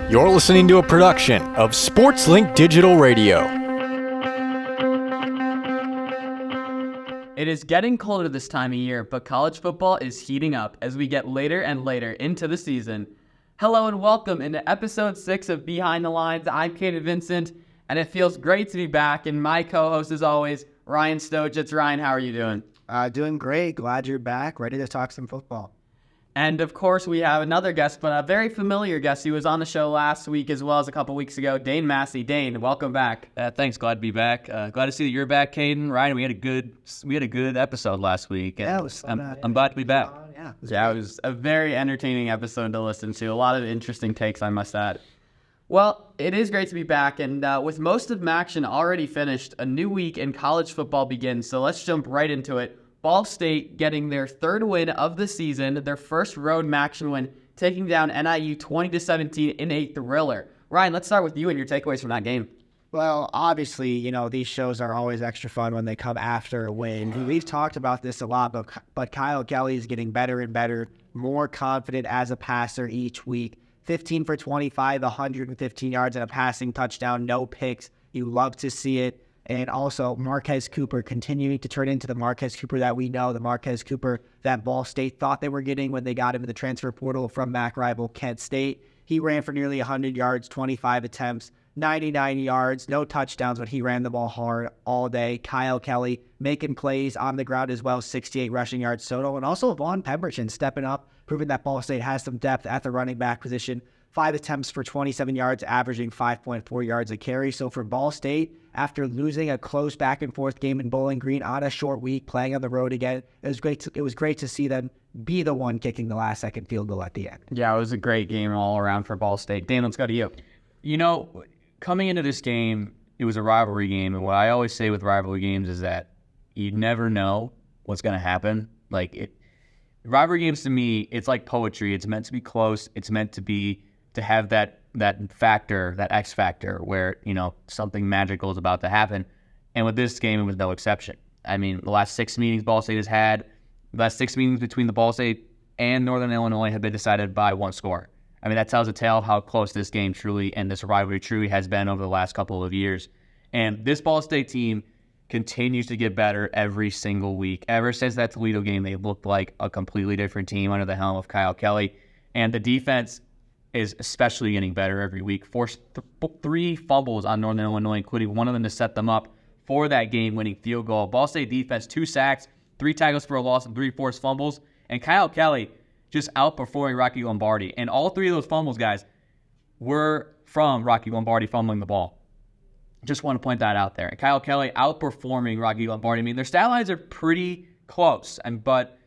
You're listening to a production of SportsLink Digital Radio. It is getting colder this time of year, but college football is heating up as we get later and later into the season. Hello and welcome into episode 6 of Behind the Lines. I'm Caden Vincent, and it feels great to be back. And my co-host, as always, Ryan Stojitz. Ryan, how are you doing? Doing great. Glad you're back. Ready to talk some football. And, of course, we have another guest, but a very familiar guest. He was on the show last week as well as a couple weeks ago, Dane Massey. Dane, welcome back. Thanks. Glad to be back. Glad to see that you're back, Caden. Ryan, we had a good episode last week. Yeah, it was I'm glad to be back. It was a very entertaining episode to listen to. A lot of interesting takes, I must add. Well, it is great to be back, and with most of MACtion already finished, a new week in college football begins, so let's jump right into it. Ball State getting their third win of the season, their first road MACtion win, taking down NIU 20-17 in a thriller. Ryan, let's start with you and your takeaways from that game. Well, obviously, these shows are always extra fun when they come after a win. We've talked about this a lot, but Kyle Kelly is getting better and better, more confident as a passer each week. 15 for 25, 115 yards and a passing touchdown, no picks. You love to see it. And also Marquez Cooper continuing to turn into the Marquez Cooper that we know, the Marquez Cooper that Ball State thought they were getting when they got him in the transfer portal from MAC rival Kent State. He ran for nearly 100 yards, 25 attempts, 99 yards, no touchdowns, but he ran the ball hard all day. Kyle Kelly making plays on the ground as well, 68 rushing yards total. And also Vaughn Pemberton stepping up, proving that Ball State has some depth at the running back position. 5 attempts for 27 yards, averaging 5.4 yards a carry. So for Ball State, after losing a close back-and-forth game in Bowling Green on a short week, playing on the road again, it was great to see them be the one kicking the last-second field goal at the end. Yeah, it was a great game all around for Ball State. Dan, let's go to you. Coming into this game, it was a rivalry game, and what I always say with rivalry games is that you never know what's going to happen. Rivalry games to me, it's like poetry. It's meant to be close. It's meant to have that factor, that X factor, where something magical is about to happen. And with this game, it was no exception. I mean, the last 6 meetings Ball State has had, the last 6 meetings between the Ball State and Northern Illinois have been decided by one score. I mean, that tells a tale of how close this game truly and this rivalry truly has been over the last couple of years. And this Ball State team continues to get better every single week. Ever since that Toledo game, they looked like a completely different team under the helm of Kyle Kelly. And the defense is especially getting better every week. Forced 3 fumbles on Northern Illinois, including one of them to set them up for that game-winning field goal. Ball State defense, 2 sacks, 3 tackles for a loss, and 3 forced fumbles. And Kyle Kelly just outperforming Rocky Lombardi. And all 3 of those fumbles, guys, were from Rocky Lombardi fumbling the ball. Just want to point that out there. And Kyle Kelly outperforming Rocky Lombardi. I mean, their stat lines are pretty close. But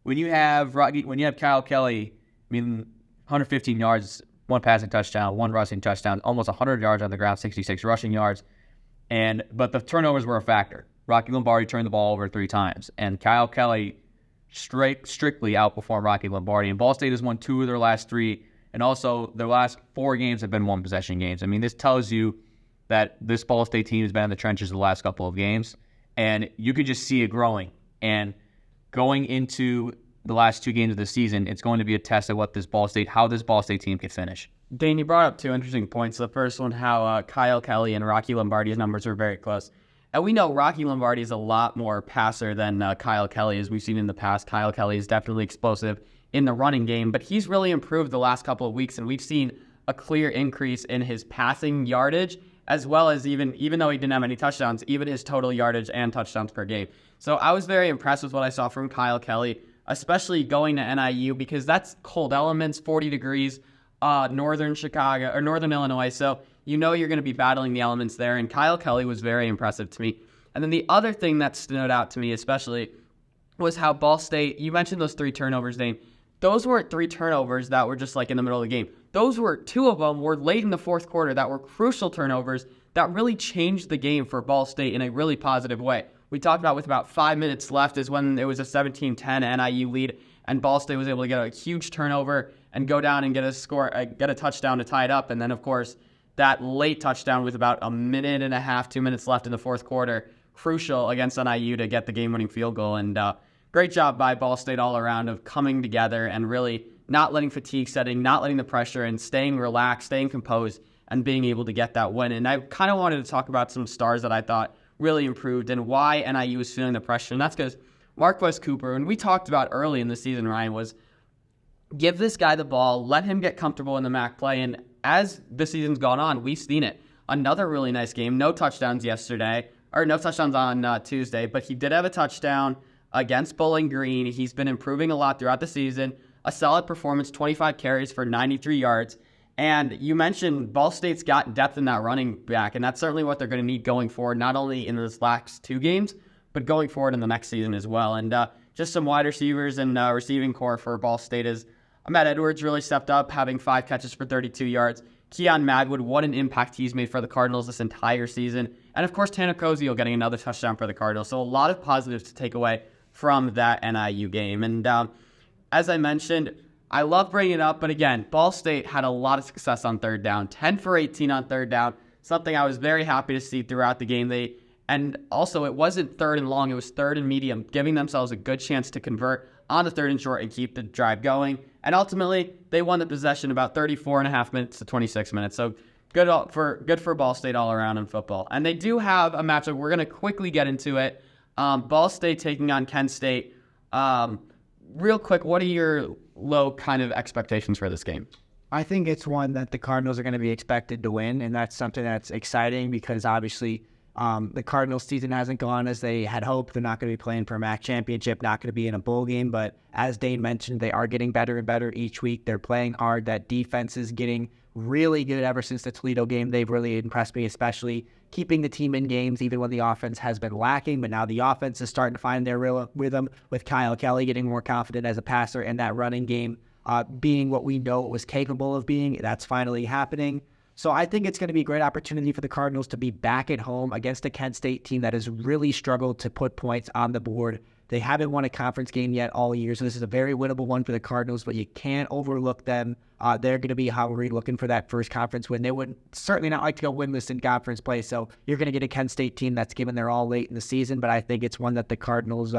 when you have Kyle Kelly, 115 yards, 1 passing touchdown, 1 rushing touchdown, almost 100 yards on the ground, 66 rushing yards. But the turnovers were a factor. Rocky Lombardi turned the ball over 3 times. And Kyle Kelly strictly outperformed Rocky Lombardi. And Ball State has won 2 of their last 3. And also their last 4 games have been 1-possession games. I mean, this tells you that this Ball State team has been in the trenches the last couple of games. And you could just see it growing. And going into the last 2 games of the season, it's going to be a test of how this Ball State team can finish. Dane, you brought up 2 interesting points. The first one, how Kyle Kelly and Rocky Lombardi's numbers are very close. And we know Rocky Lombardi is a lot more passer than Kyle Kelly, as we've seen in the past. Kyle Kelly is definitely explosive in the running game, but he's really improved the last couple of weeks, and we've seen a clear increase in his passing yardage, as well as even though he didn't have any touchdowns, even his total yardage and touchdowns per game. So I was very impressed with what I saw from Kyle Kelly, especially going to NIU, because that's cold elements, 40 degrees, northern Illinois. So you're going to be battling the elements there. And Kyle Kelly was very impressive to me. And then the other thing that stood out to me especially was how Ball State, you mentioned those 3 turnovers, Dane. Those weren't 3 turnovers that were just in the middle of the game. Those were 2 of them were late in the fourth quarter that were crucial turnovers that really changed the game for Ball State in a really positive way. We talked about with about 5 minutes left is when it was a 17-10 NIU lead, and Ball State was able to get a huge turnover and go down and get a touchdown to tie it up. And then, of course, that late touchdown with about 1.5 minutes, 2 minutes left in the fourth quarter, crucial against NIU to get the game-winning field goal. And great job by Ball State all around of coming together and really not letting fatigue setting, not letting the pressure and staying relaxed, staying composed, and being able to get that win. And I kind of wanted to talk about some stars that I thought really improved and why NIU was feeling the pressure. And that's because Marquez Cooper, and we talked about early in the season, Ryan, was give this guy the ball, let him get comfortable in the MAC play. And as the season's gone on, we've seen it. Another really nice game. No touchdowns yesterday, or no touchdowns on Tuesday, but he did have a touchdown against Bowling Green. He's been improving a lot throughout the season. A solid performance, 25 carries for 93 yards. And you mentioned Ball State's got depth in that running back, and that's certainly what they're going to need going forward, not only in this last 2 games, but going forward in the next season as well. And just some wide receivers and receiving core for Ball State is Ahmed Edwards really stepped up, having 5 catches for 32 yards. Keon Magwood, what an impact he's made for the Cardinals this entire season. And of course, Tanner Koziel getting another touchdown for the Cardinals. So a lot of positives to take away from that NIU game. And as I mentioned, I love bringing it up, but again, Ball State had a lot of success on third down, 10 for 18 on third down, something I was very happy to see throughout the game. And also, it wasn't third and long, it was third and medium, giving themselves a good chance to convert on the third and short and keep the drive going. And ultimately, they won the possession about 34 and a half minutes to 26 minutes. So good for Ball State all around in football. And they do have a matchup. We're going to quickly get into it. Ball State taking on Kent State. Real quick, what are your low kind of expectations for this game? I think it's one that the Cardinals are going to be expected to win, and that's something that's exciting because obviously the Cardinals season hasn't gone as they had hoped. They're not going to be playing for a MAC championship, not going to be in a bowl game, but as Dane mentioned, they are getting better and better each week. They're playing hard. That defense is getting really good ever since the Toledo game. They've really impressed me, especially keeping the team in games even when the offense has been lacking. But now the offense is starting to find their real rhythm with Kyle Kelly getting more confident as a passer and that running game being what we know it was capable of being. That's finally happening. So I think it's going to be a great opportunity for the Cardinals to be back at home against a Kent State team that has really struggled to put points on the board. They haven't won a conference game yet all year, so this is a very winnable one for the Cardinals, but you can't overlook them. They're going to be hungry, looking for that first conference win. They would certainly not like to go winless in conference play, so you're going to get a Kent State team that's given their all late in the season, but I think it's one that the Cardinals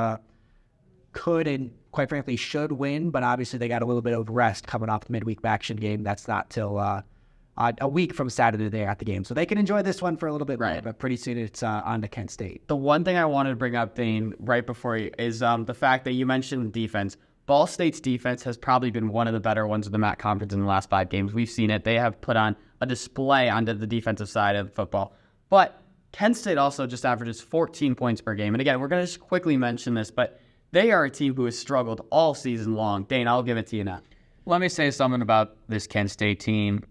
could and, quite frankly, should win, but obviously they got a little bit of rest coming off the midweek action game. That's not till a week from Saturday they're at the game. So they can enjoy this one for a little bit more, but pretty soon it's on to Kent State. The one thing I wanted to bring up, Dane, right before you, is the fact that you mentioned defense. Ball State's defense has probably been one of the better ones of the MAC conference in the last 5 games. We've seen it. They have put on a display on the defensive side of football. But Kent State also just averages 14 points per game. And again, we're going to just quickly mention this, but they are a team who has struggled all season long. Dane, I'll give it to you now. Let me say something about this Kent State team.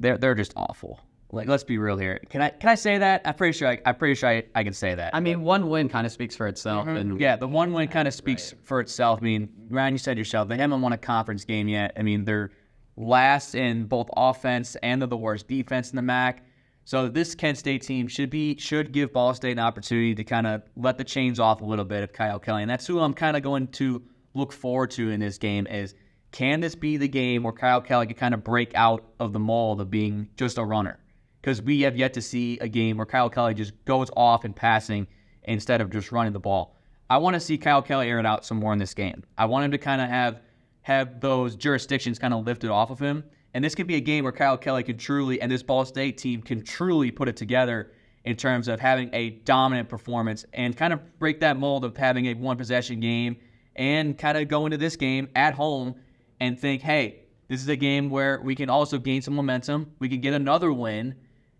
They're just awful. Like, let's be real here. Can I say that? I'm pretty sure I can say that. I mean, one win kind of speaks for itself. And yeah, the one win kind of speaks for itself. I mean, Ryan, you said yourself, they haven't won a conference game yet. I mean, they're last in both offense and they're the worst defense in the MAC. So this Kent State team should give Ball State an opportunity to kind of let the chains off a little bit of Kyle Kelly. And that's who I'm kind of going to look forward to in this game is, can this be the game where Kyle Kelly can kind of break out of the mold of being just a runner? Because we have yet to see a game where Kyle Kelly just goes off in passing instead of just running the ball. I want to see Kyle Kelly air it out some more in this game. I want him to kind of have those jurisdictions kind of lifted off of him. And this could be a game where Kyle Kelly can truly, and this Ball State team can truly put it together in terms of having a dominant performance and kind of break that mold of having a one-possession game and kind of go into this game at home and think, hey, this is a game where we can also gain some momentum. We can get another win,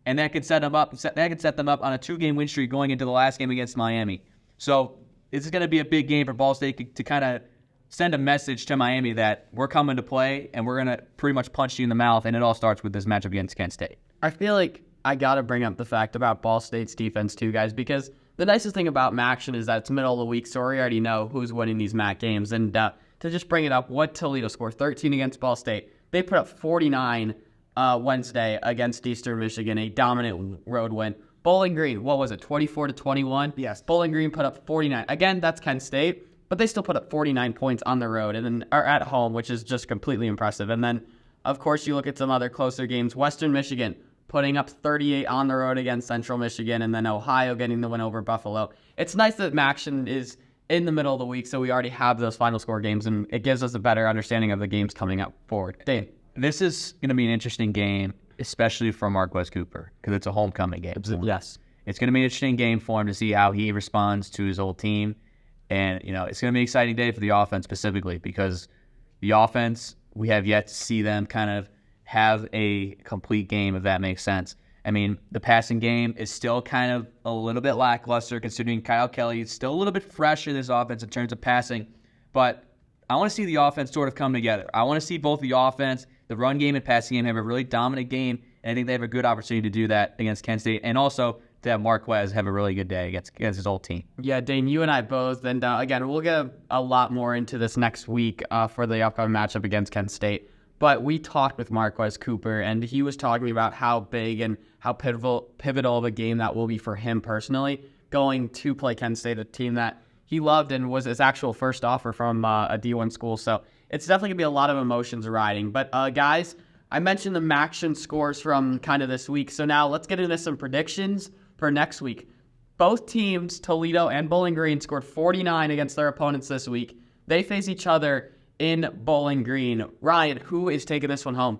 and that could set them up. That could set them up on a 2-game win streak going into the last game against Miami. So this is going to be a big game for Ball State to kind of send a message to Miami that we're coming to play, and we're going to pretty much punch you in the mouth, and it all starts with this matchup against Kent State. I feel like I got to bring up the fact about Ball State's defense too, guys, because the nicest thing about MACtion is that it's middle of the week, so we already know who's winning these MAC games. And to just bring it up, what Toledo scored 13 against Ball State. They put up 49 Wednesday against Eastern Michigan, a dominant road win. Bowling Green, what was it, 24-21? Yes. Bowling Green put up 49. Again, that's Kent State, but they still put up 49 points on the road and then are at home, which is just completely impressive. And then, of course, you look at some other closer games. Western Michigan putting up 38 on the road against Central Michigan, and then Ohio getting the win over Buffalo. It's nice that MACtion is in the middle of the week, so we already have those final score games, and it gives us a better understanding of the games coming up forward. Dane. This is going to be an interesting game, especially for Marquez Cooper, because it's a homecoming game. Yes. It's going to be an interesting game for him to see how he responds to his old team. And, it's going to be an exciting day for the offense specifically, because the offense, we have yet to see them kind of have a complete game, if that makes sense. I mean, the passing game is still kind of a little bit lackluster, considering Kyle Kelly is still a little bit fresh in this offense in terms of passing. But I want to see the offense sort of come together. I want to see both the offense, the run game and passing game have a really dominant game, and I think they have a good opportunity to do that against Kent State, and also to have Marquez have a really good day against his old team. Yeah, Dane, you and I both. And again, we'll get a lot more into this next week for the upcoming matchup against Kent State. But we talked with Marquez Cooper, and he was talking about how big and how pivotal of a game that will be for him personally, going to play Kent State, a team that he loved and was his actual first offer from a D1 school. So it's definitely going to be a lot of emotions riding. But guys, I mentioned the MACtion scores from kind of this week. So now let's get into some predictions for next week. Both teams, Toledo and Bowling Green, scored 49 against their opponents this week. They face each other in Bowling Green. Ryan, who is taking this one home?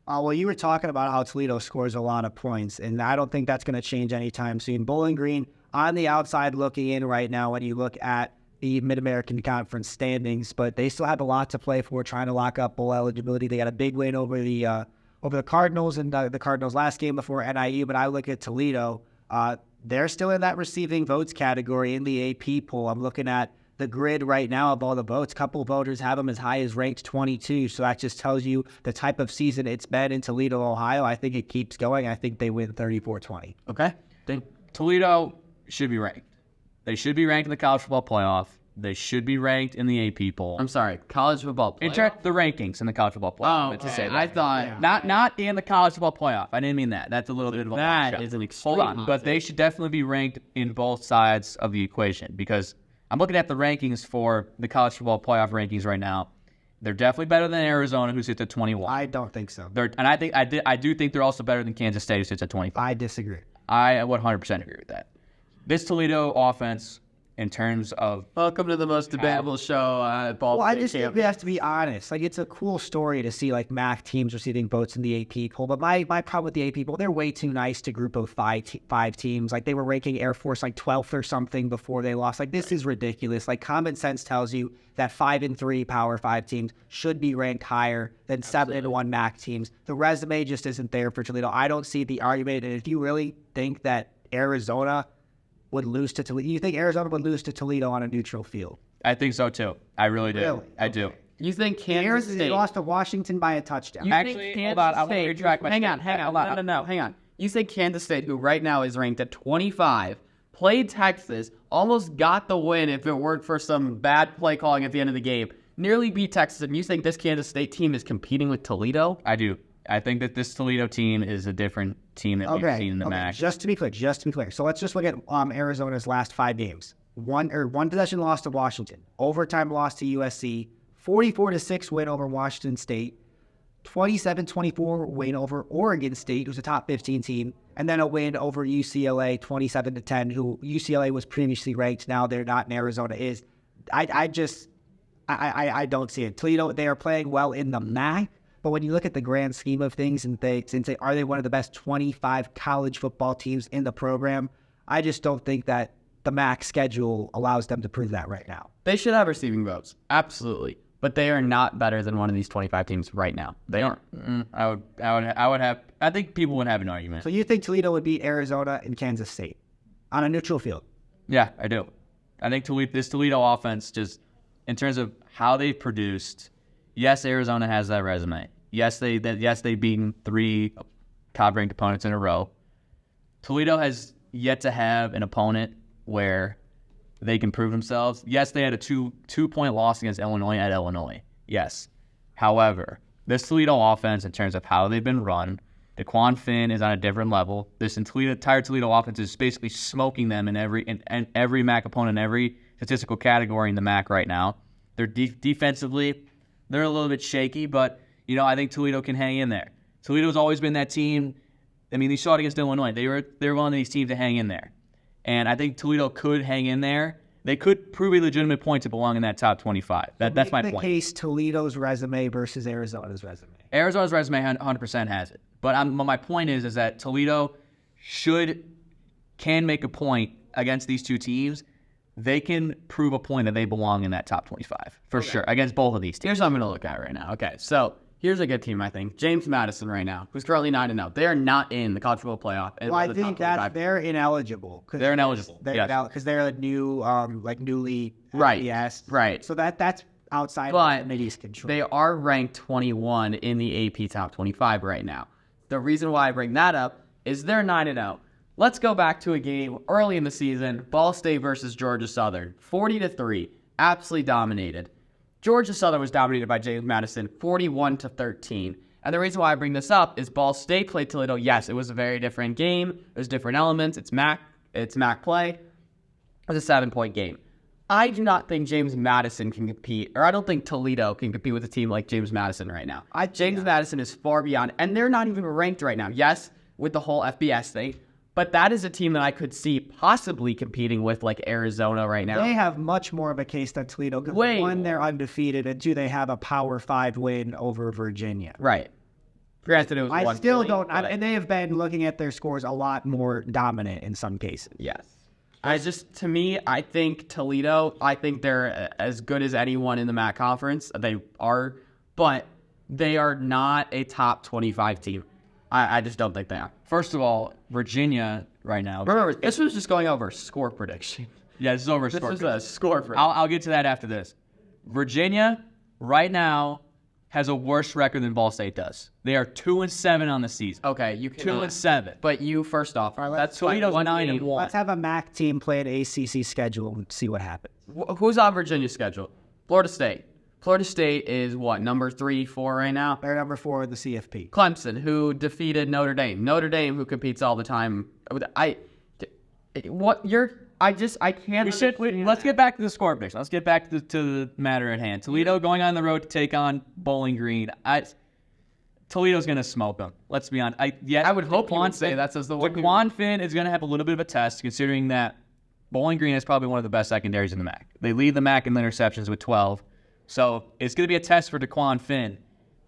Well, you were talking about how Toledo scores a lot of points, and I don't think that's going to change anytime soon. Bowling Green on the outside looking in right now when you look at the Mid-American Conference standings, but they still have a lot to play for, trying to lock up bowl eligibility. They got a big win over the Cardinals in the Cardinals' last game before NIU, but I look at Toledo. They're still in that receiving votes category in the AP poll. I'm looking at the grid right now of all the votes. A couple of voters have them as high as ranked 22, so that just tells you the type of season it's been in Toledo, Ohio. I think it keeps going. I think they win 34-20. Okay. Toledo should be ranked. They should be ranked in the college football playoff. They should be ranked in the AP poll. I'm sorry, college football playoff. In the rankings in the college football playoff. Oh, To say that. I thought Not in the college football playoff. I didn't mean that. That's a little bit of a that shot. is an extreme. Hold on, but they should definitely be ranked in both sides of the equation, because I'm looking at the rankings for the college football playoff rankings right now. They're definitely better than Arizona, who sits at 21. I don't think so. I do think they're also better than Kansas State, who sits at 25. I disagree. I would 100% agree with that. This Toledo offense, in terms of Welcome to the most debatable show at Ball Well, I State just think Camp. we have to be honest. Like, it's a cool story to see, like, MAC teams receiving votes in the AP poll. But my problem with the AP poll, they're way too nice to group of five teams. Like, they were ranking Air Force, like, 12th or something before they lost. Like, this is ridiculous. Like, common sense tells you that 5 and 3 Power 5 teams should be ranked higher than 7 and 1 MAC teams. The resume just isn't there for Toledo. I don't see the argument. And if you really think that Arizona would lose to Toledo, you think Arizona would lose to Toledo on a neutral field? I think so too. I really do. Really? I do. You think Kansas Arizona State lost to Washington by a touchdown. You Actually, think hold on, I Kansas want to State- retract my Hang on. statement. Hold on. No, hang on. You think Kansas State, who right now is ranked at 25, played Texas, almost got the win if it weren't for some bad play calling at the end of the game, nearly beat Texas, and you think this Kansas State team is competing with Toledo? I do. I think that this Toledo team is a different team that we've seen in the MAC. Just to be clear. So let's just look at Arizona's last 5 games. One possession loss to Washington, overtime loss to USC, 44-6 win over Washington State, 27-24 win over Oregon State, who's a top 15 team, and then a win over UCLA, 27-10, who UCLA was previously ranked. Now they're not, and Arizona is. I don't see it. Toledo, they are playing well in the MAC. But when you look at the grand scheme of things and say, are they one of the best 25 college football teams in the program? I just don't think that the MAC schedule allows them to prove that right now. They should have receiving votes, absolutely. But they are not better than one of these 25 teams right now. They aren't. I think people would have an argument. So you think Toledo would beat Arizona and Kansas State on a neutral field? Yeah, I do. I think this Toledo offense, just in terms of how they've produced, yes, Arizona has that resume. Yes, they've beaten 3 top-ranked opponents in a row. Toledo has yet to have an opponent where they can prove themselves. Yes, they had a two-point loss against Illinois at Illinois. Yes. However, this Toledo offense, in terms of how they've been run, DeQuan Finn is on a different level. This entire Toledo offense is basically smoking them in every MAC opponent, in every statistical category in the MAC right now. They're defensively, they're a little bit shaky, but I think Toledo can hang in there. Toledo's always been that team. I mean, they saw it against Illinois. They were one of these teams to hang in there. And I think Toledo could hang in there, They could prove a legitimate point to belong in that top 25. That's my the point. case Toledo's resume versus Arizona's resume. Arizona's resume 100% has it. But my point is that Toledo can make a point against these two teams. They can prove a point that they belong in that top 25 for sure against both of these teams. Here's what I'm going to look at right now. Okay, so here's a good team, I think. James Madison right now, who's currently 9-0. They are not in the college football playoff. Well, I think that they're ineligible. They're ineligible. Because they're a new, newly Right, FBS. right. So that's outside But of the committee's control. they are ranked 21 in the AP top 25 right now. The reason why I bring that up is they're 9-0. Let's go back to a game early in the season, Ball State versus Georgia Southern, 40-3, absolutely dominated. Georgia Southern was dominated by James Madison, 41-13. And the reason why I bring this up is Ball State played Toledo. Yes, it was a very different game. There's different elements. It's MAC play. It was a 7-point game. I do not think James Madison can compete, or I don't think Toledo can compete with a team like James Madison right now. James Madison is far beyond, and they're not even ranked right now. Yes, with the whole FBS thing, but that is a team that I could see possibly competing with like Arizona right now. They have much more of a case than Toledo. Because Way one, more. they're undefeated, and two, they have a Power 5 win over Virginia. Right. Granted, it was I one still point, don't, but and they have been looking at their scores a lot more dominant in some cases. yes. To me, I think Toledo, I think they're as good as anyone in the MAC conference. They are, but they are not a top 25 team. I just don't think they are. First of all, Virginia right now. Remember, this was just going over score prediction. Yeah, this is over. This score. was a score prediction. I'll get to that after this. Virginia right now has a worse record than Ball State does. They are 2-7 on the season. Okay, you can 2-7. But you first off, let's- Toledo's Toledo's 9-1. Let's have a MAC team play an ACC schedule and see what happens. Who's on Virginia's schedule? Florida State. Florida State is what, number 3, 4 right now? They're number 4 in the CFP. Clemson, who defeated Notre Dame. Notre Dame, who competes all the time. I can't. Let's get back to the score prediction. Let's get back to the matter at hand. Toledo going on the road to take on Bowling Green. Toledo's going to smoke them. Let's be honest. I would hope you would say that's as the one. Daquan Finn is going to have a little bit of a test, considering that Bowling Green is probably one of the best secondaries in the MAC. They lead the MAC in interceptions with 12. So it's going to be a test for Daquan Finn,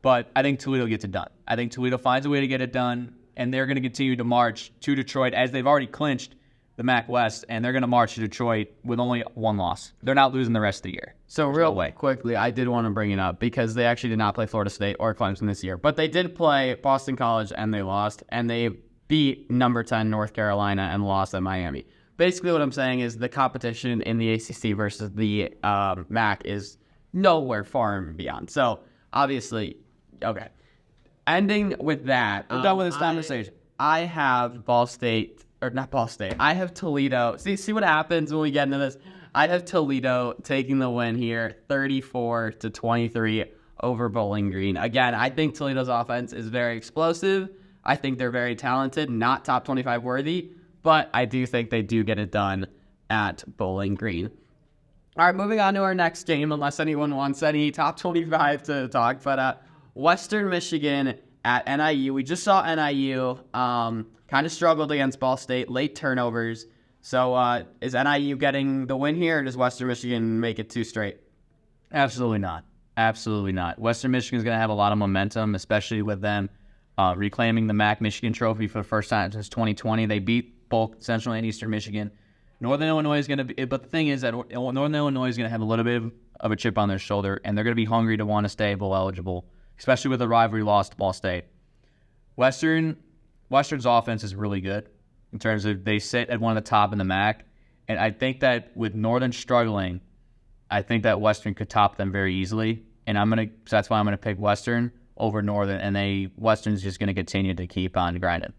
but I think Toledo gets it done. I think Toledo finds a way to get it done, and they're going to continue to march to Detroit as they've already clinched the MAC West, and they're going to march to Detroit with only one loss. They're not losing the rest of the year. So quickly, I did want to bring it up because they actually did not play Florida State or Clemson this year, but they did play Boston College and they lost, and they beat number 10 North Carolina and lost at Miami. Basically, what I'm saying is the competition in the ACC versus the MAC is nowhere far and beyond. So obviously, okay. Ending with that, We're done with this conversation. I have I have Toledo. See what happens when we get into this. I have Toledo taking the win here, 34-23 over Bowling Green. Again, I think Toledo's offense is very explosive. I think they're very talented, not top 25 worthy, but I do think they do get it done at Bowling Green. All right, moving on to our next game, unless anyone wants any top 25 to talk. But Western Michigan at NIU. We just saw NIU kind of struggled against Ball State, late turnovers. So is NIU getting the win here, or does Western Michigan make it 2 straight? Absolutely not. Absolutely not. Western Michigan's going to have a lot of momentum, especially with them reclaiming the MAC Michigan Trophy for the first time since 2020. They beat both Central and Eastern Michigan. Northern Illinois is going to be, but the thing is that Northern Illinois is going to have a little bit of a chip on their shoulder, and they're going to be hungry to want to stay bowl eligible, especially with the rivalry loss to Ball State. Western's offense is really good in terms of they sit at one of the top in the MAC, and I think that with Northern struggling, I think that Western could top them very easily, and so that's why I'm gonna pick Western over Northern, and Western's just gonna continue to keep on grinding.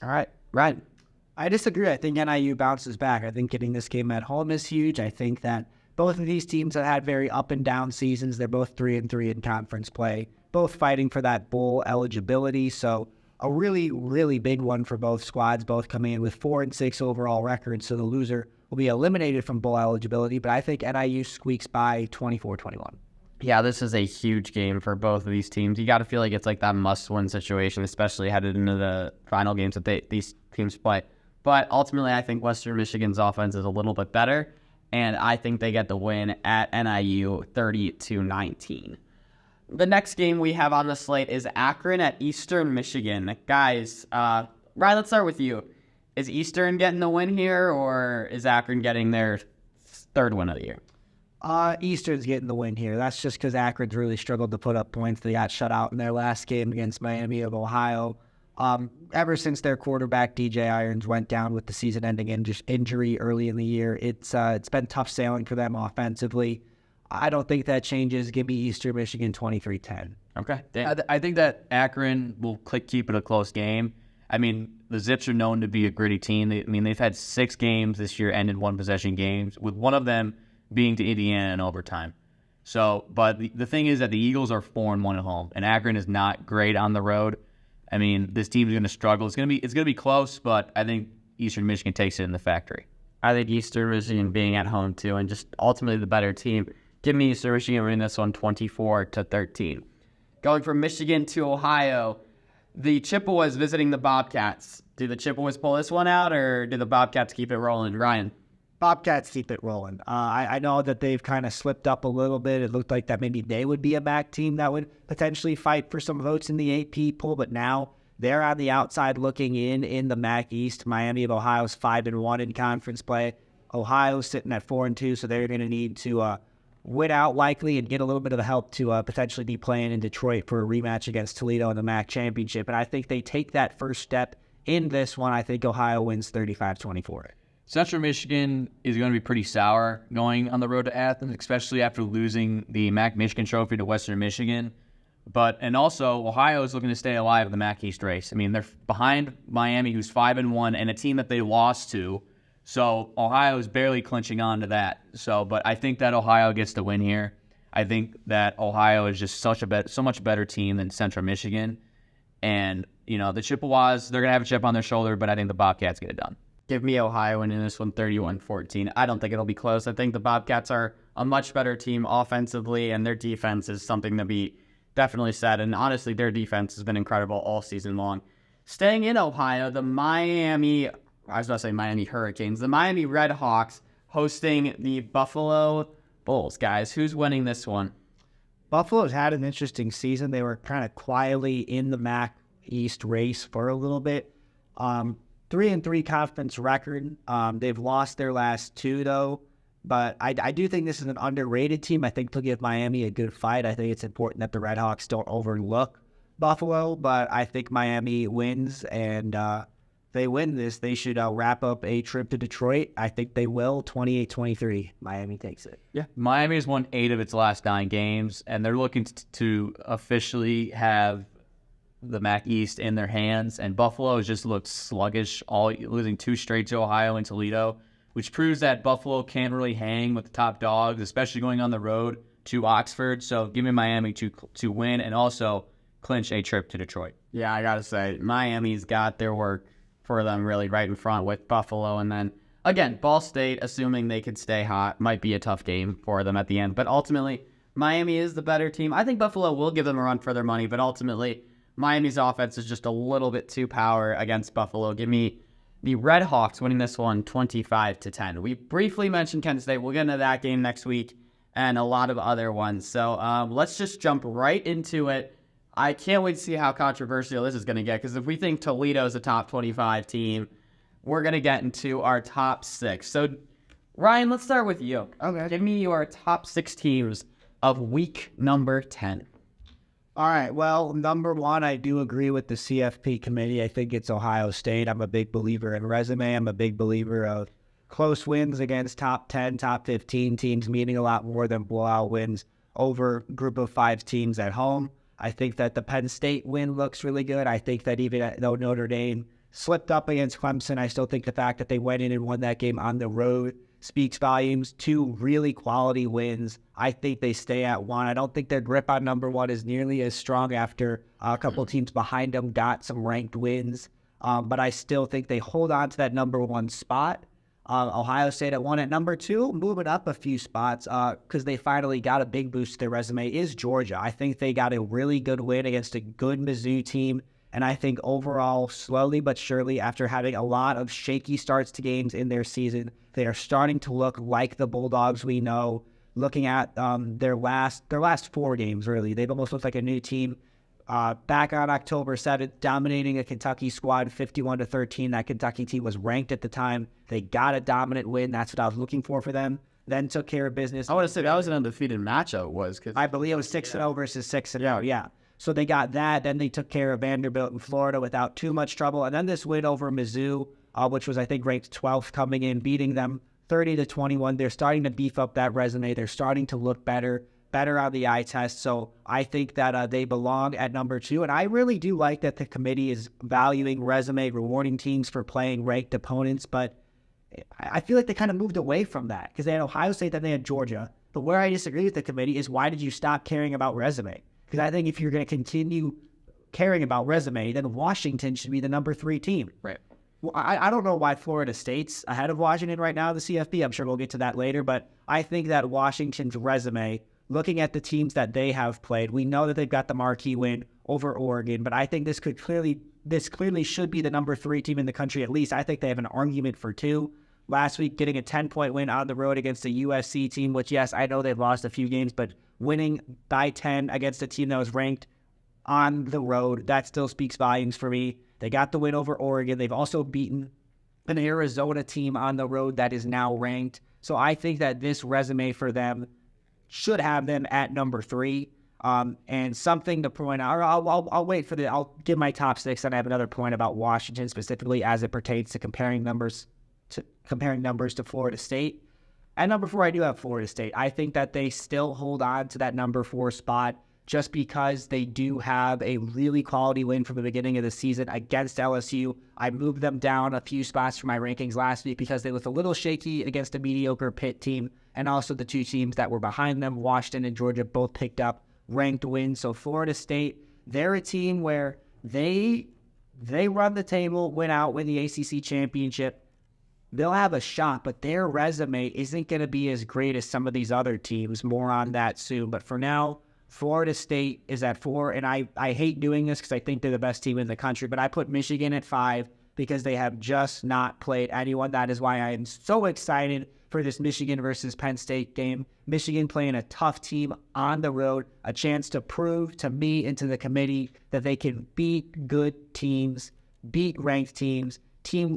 All right, right. I disagree. I think NIU bounces back. I think getting this game at home is huge. I think that both of these teams have had very up and down seasons. They're both 3-3 in conference play, both fighting for that bowl eligibility. So a really, really big one for both squads, both coming in with 4-6 overall records. So the loser will be eliminated from bowl eligibility. But I think NIU squeaks by 24-21. Yeah, this is a huge game for both of these teams. You got to feel like it's like that must-win situation, especially headed into the final games that these teams play. But ultimately, I think Western Michigan's offense is a little bit better. and I think they get the win at NIU 30-19. The next game we have on the slate is Akron at Eastern Michigan. Guys, Ryan, let's start with you. Is Eastern getting the win here, or is Akron getting their third win of the year? Eastern's getting the win here. That's just because Akron's really struggled to put up points. They got shut out in their last game against Miami of Ohio. Ever since their quarterback, DJ Irons, went down with the season-ending injury early in the year, it's been tough sailing for them offensively. I don't think that changes. Give me Eastern Michigan 23-10. Okay. I think that Akron will keep it a close game. I mean, the Zips are known to be a gritty team. They've had 6 games this year ended one-possession games, with one of them being to Indiana in overtime. So, but the thing is that the Eagles are 4-1 at home, and Akron is not great on the road. I mean, this team's going to struggle. It's going to be close, but I think Eastern Michigan takes it in the factory. I think Eastern Michigan being at home too, and just ultimately the better team. Give me Eastern Michigan winning this one 24-13. Going from Michigan to Ohio, the Chippewas visiting the Bobcats. Do the Chippewas pull this one out, or do the Bobcats keep it rolling? Ryan? Bobcats keep it rolling. I know that they've kind of slipped up a little bit. It looked like that maybe they would be a MAC team that would potentially fight for some votes in the AP poll, but now they're on the outside looking in the MAC East. Miami of Ohio's 5-1 in conference play. Ohio's sitting at 4-2, so they're going to need to win out likely and get a little bit of the help to potentially be playing in Detroit for a rematch against Toledo in the MAC championship. And I think they take that first step in this one. I think Ohio wins 35-24. Central Michigan is going to be pretty sour going on the road to Athens, especially after losing the MAC Michigan Trophy to Western Michigan. And also, Ohio is looking to stay alive in the MAC East race. I mean, they're behind Miami, who's 5-1, and a team that they lost to. So Ohio is barely clinching on to that. But I think that Ohio gets the win here. I think that Ohio is just so much better team than Central Michigan. And, the Chippewas, they're going to have a chip on their shoulder, but I think the Bobcats get it done. Give me Ohio winning this one 31-14. I don't think it'll be close. I think the Bobcats are a much better team offensively, and their defense is something to be definitely said. And honestly, their defense has been incredible all season long. Staying in Ohio, the Miami Hurricanes, the Miami Redhawks hosting the Buffalo Bulls. Guys, who's winning this one? Buffalo's had an interesting season. They were kind of quietly in the MAC East race for a little bit. 3-3 conference record. They've lost their last 2, though. But I do think this is an underrated team. I think they'll give Miami a good fight. I think it's important that the Redhawks don't overlook Buffalo. But I think Miami wins, and if they win this, they should wrap up a trip to Detroit. I think they will. 28-23. Miami takes it. Yeah. Miami has won 8 of its last 9 games, and they're looking to officially have the MAC East in their hands, and Buffalo has just looked sluggish, losing 2 straight to Ohio and Toledo, which proves that Buffalo can't really hang with the top dogs, especially going on the road to Oxford. So give me Miami to win and also clinch a trip to Detroit. Yeah, I gotta say, Miami's got their work for them really right in front with Buffalo, and then again, Ball State, assuming they could stay hot, might be a tough game for them at the end, but ultimately Miami is the better team. I think Buffalo will give them a run for their money, but ultimately Miami's offense is just a little bit too power against Buffalo. Give me the Redhawks winning this one 25-10. We briefly mentioned Kent State. We'll get into that game next week and a lot of other ones. So let's just jump right into it. I can't wait to see how controversial this is going to get, because if we think Toledo's a top 25 team, we're going to get into our top 6. So, Ryan, let's start with you. Okay. Give me your top 6 teams of week number 10. All right. Well, number 1, I do agree with the CFP committee. I think it's Ohio State. I'm a big believer in resume. I'm a big believer of close wins against top 10, top 15 teams, meaning a lot more than blowout wins over a group of 5 teams at home. I think that the Penn State win looks really good. I think that even though Notre Dame slipped up against Clemson, I still think the fact that they went in and won that game on the road speaks volumes. 2 really quality wins. I think they stay at 1. I don't think their grip on number 1 is nearly as strong after a couple teams behind them got some ranked wins. But I still think they hold on to that number 1 spot. Ohio State at 1. At number 2, moving up a few spots because they finally got a big boost to their resume, is Georgia. I think they got a really good win against a good Mizzou team And I think overall, slowly but surely, after having a lot of shaky starts to games in their season, they are starting to look like the Bulldogs we know. Looking at their last 4 games, really, they've almost looked like a new team. Back on October 7th, dominating a Kentucky squad 51-13. That Kentucky team was ranked at the time. They got a dominant win. That's what I was looking for them. Then took care of business. I want to say that was an undefeated matchup, cause I believe it was 6-0 versus 6-0. Yeah. So they got that. Then they took care of Vanderbilt in Florida without too much trouble. And then this win over Mizzou, which was, I think, ranked 12th coming in, beating them 30-21. They're starting to beef up that resume. They're starting to look better on the eye test. So I think that they belong at number 2. And I really do like that the committee is valuing resume, rewarding teams for playing ranked opponents. But I feel like they kind of moved away from that because they had Ohio State, then they had Georgia. But where I disagree with the committee is, why did you stop caring about resume? Because I think if you're going to continue caring about resume, then Washington should be the number 3 team. right. Well, I don't know why Florida State's ahead of Washington right now in the CFP. I'm sure we'll get to that later. But I think that Washington's resume, looking at the teams that they have played, we know that they've got the marquee win over Oregon. But I think this clearly should be the number 3 team in the country at least. I think they have an argument for 2. Last week, getting a 10-point win on the road against a USC team, which, yes, I know they've lost a few games, but winning by 10 against a team that was ranked on the road, that still speaks volumes for me. They got the win over Oregon. They've also beaten an Arizona team on the road that is now ranked. So I think that this resume for them should have them at number 3. And something to point out, or I'll wait for I'll give my top 6, and I have another point about Washington specifically as it pertains to comparing numbers to Florida State. At number 4, I do have Florida State. I think that they still hold on to that number 4 spot just because they do have a really quality win from the beginning of the season against LSU. I moved them down a few spots for my rankings last week because they looked a little shaky against a mediocre Pitt team, and also the 2 teams that were behind them, Washington and Georgia, both picked up ranked wins. So Florida State, they're a team where they run the table, win the ACC championship. They'll have a shot, but their resume isn't going to be as great as some of these other teams. More on that soon. But for now, Florida State is at 4, and I hate doing this because I think they're the best team in the country, but I put Michigan at 5 because they have just not played anyone. That is why I am so excited for this Michigan versus Penn State game. Michigan playing a tough team on the road, a chance to prove to me and to the committee that they can beat good teams, beat ranked teams.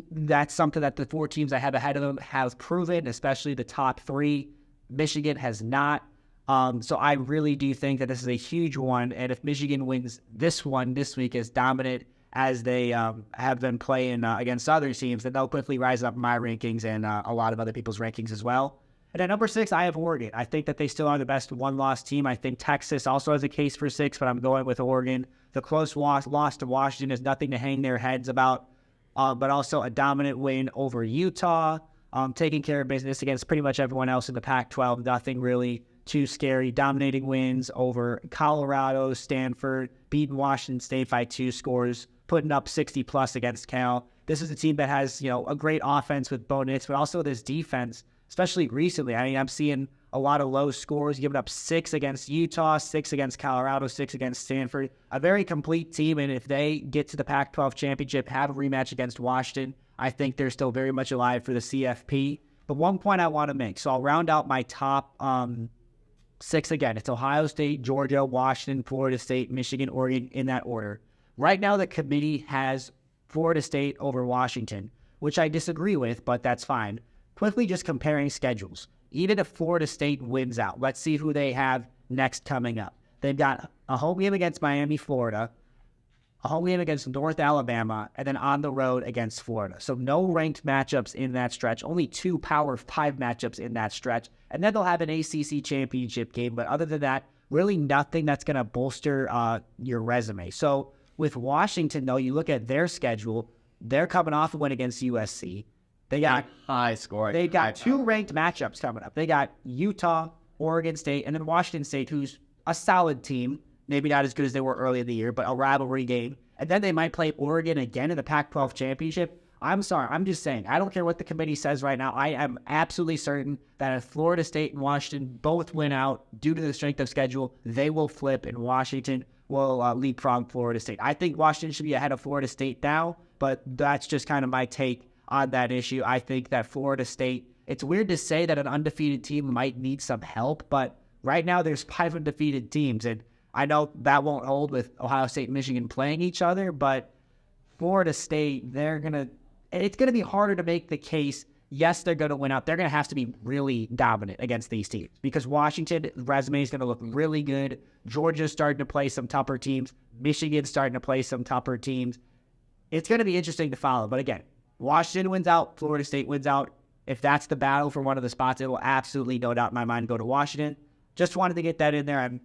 That's something that the 4 teams I have ahead of them have proven, especially the top 3. Michigan has not. So I really do think that this is a huge one. And if Michigan wins this one this week as dominant as they have been playing against other teams, then they'll quickly rise up my rankings and a lot of other people's rankings as well. And at number 6, I have Oregon. I think that they still are the best one-loss team. I think Texas also has a case for 6, but I'm going with Oregon. The close loss to Washington is nothing to hang their heads about. But also a dominant win over Utah, taking care of business against pretty much everyone else in the Pac-12. Nothing really too scary. Dominating wins over Colorado, Stanford, beating Washington State by 2 scores, putting up 60-plus against Cal. This is a team that has, a great offense with Bo Nix, but also this defense, especially recently. I mean, I'm seeing a lot of low scores, giving up 6 against Utah, 6 against Colorado, 6 against Stanford. A very complete team, and if they get to the Pac-12 championship, have a rematch against Washington, I think they're still very much alive for the CFP. But one point I want to make, so I'll round out my top 6 again. It's Ohio State, Georgia, Washington, Florida State, Michigan, Oregon, in that order. Right now, the committee has Florida State over Washington, which I disagree with, but that's fine. Quickly just comparing schedules. Even if Florida State wins out, let's see who they have next coming up. They've got a home game against Miami, Florida, a home game against North Alabama, and then on the road against Florida. So no ranked matchups in that stretch, only 2 Power 5 matchups in that stretch. And then they'll have an ACC championship game. But other than that, really nothing that's going to bolster your resume. So with Washington, though, you look at their schedule, they're coming off a win against USC. They got high score. They got 2 ranked matchups coming up. They got Utah, Oregon State, and then Washington State, who's a solid team. Maybe not as good as they were early in the year, but a rivalry game. And then they might play Oregon again in the Pac-12 championship. I'm sorry. I'm just saying. I don't care what the committee says right now. I am absolutely certain that if Florida State and Washington both win out due to the strength of schedule, they will flip, and Washington will leapfrog Florida State. I think Washington should be ahead of Florida State now, but that's just kind of my take on that issue. I think that Florida State, it's weird to say that an undefeated team might need some help, but right now there's 5 undefeated teams, and I know that won't hold with Ohio State and Michigan playing each other, but Florida State, it's going to be harder to make the case. Yes, they're going to win out. They're going to have to be really dominant against these teams because Washington's resume is going to look really good. Georgia's starting to play some tougher teams. Michigan's starting to play some tougher teams. It's going to be interesting to follow. But again, Washington wins out. Florida State wins out. If that's the battle for one of the spots, it will absolutely, no doubt in my mind, go to Washington. Just wanted to get that in there. I'm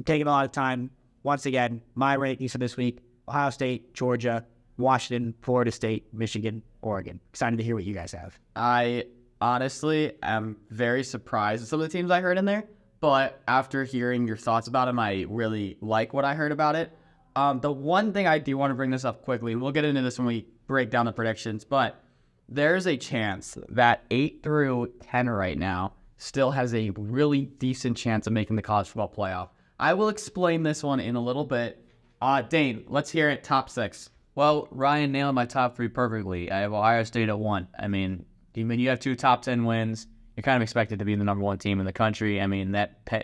taking a lot of time. Once again, my rankings for this week: Ohio State, Georgia, Washington, Florida State, Michigan, Oregon. Excited to hear what you guys have. I honestly am very surprised at some of the teams I heard in there, but after hearing your thoughts about them, I really like what I heard about it. The one thing I do want to bring this up quickly, and we'll get into this when we break down the predictions, but there's a chance that 8 through 10 right now still has a really decent chance of making the college football playoff. I will explain this one in a little bit. Dane, let's hear it. Top 6. Well, Ryan nailed my top 3 perfectly. I have Ohio State at 1. I mean, you have 2 top 10 wins. You're kind of expected to be the number 1 team in the country. I mean,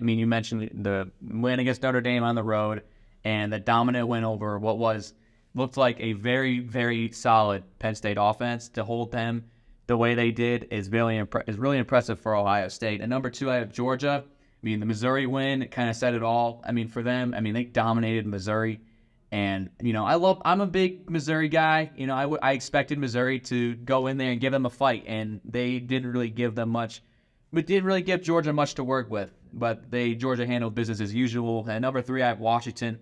you mentioned the win against Notre Dame on the road and the dominant win over what looked like a very, very solid Penn State offense. To hold them the way they did is really impressive for Ohio State. And number 2, I have Georgia. I mean, the Missouri win kind of said it all. I mean, for them, they dominated Missouri. And, I'm a big Missouri guy. I expected Missouri to go in there and give them a fight, and they didn't really give them much, but didn't really give Georgia much to work with. But Georgia handled business as usual. And number 3, I have Washington.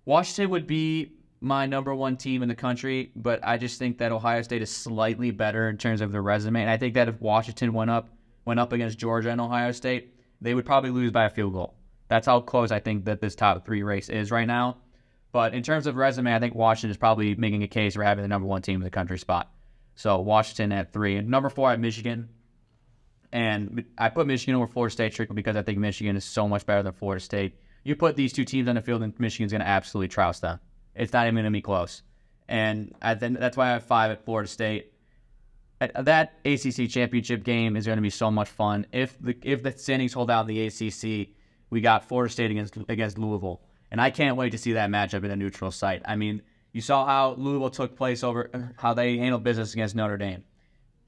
Washington would be my number 1 team in the country, but I just think that Ohio State is slightly better in terms of their resume. And I think that if Washington went up against Georgia and Ohio State, they would probably lose by a field goal. That's how close I think that this top 3 race is right now. But in terms of resume, I think Washington is probably making a case for having the number 1 team in the country spot. So Washington at 3. And number 4, I have Michigan. And I put Michigan over Florida State strictly because I think Michigan is so much better than Florida State. You put these 2 teams on the field, and Michigan's going to absolutely trounce them. It's not even going to be close. And I think that's why I have 5 at Florida State. That ACC championship game is going to be so much fun. If the standings hold out in the ACC, we got Florida State against Louisville. And I can't wait to see that matchup in a neutral site. I mean, you saw how Louisville took place over how they handled business against Notre Dame.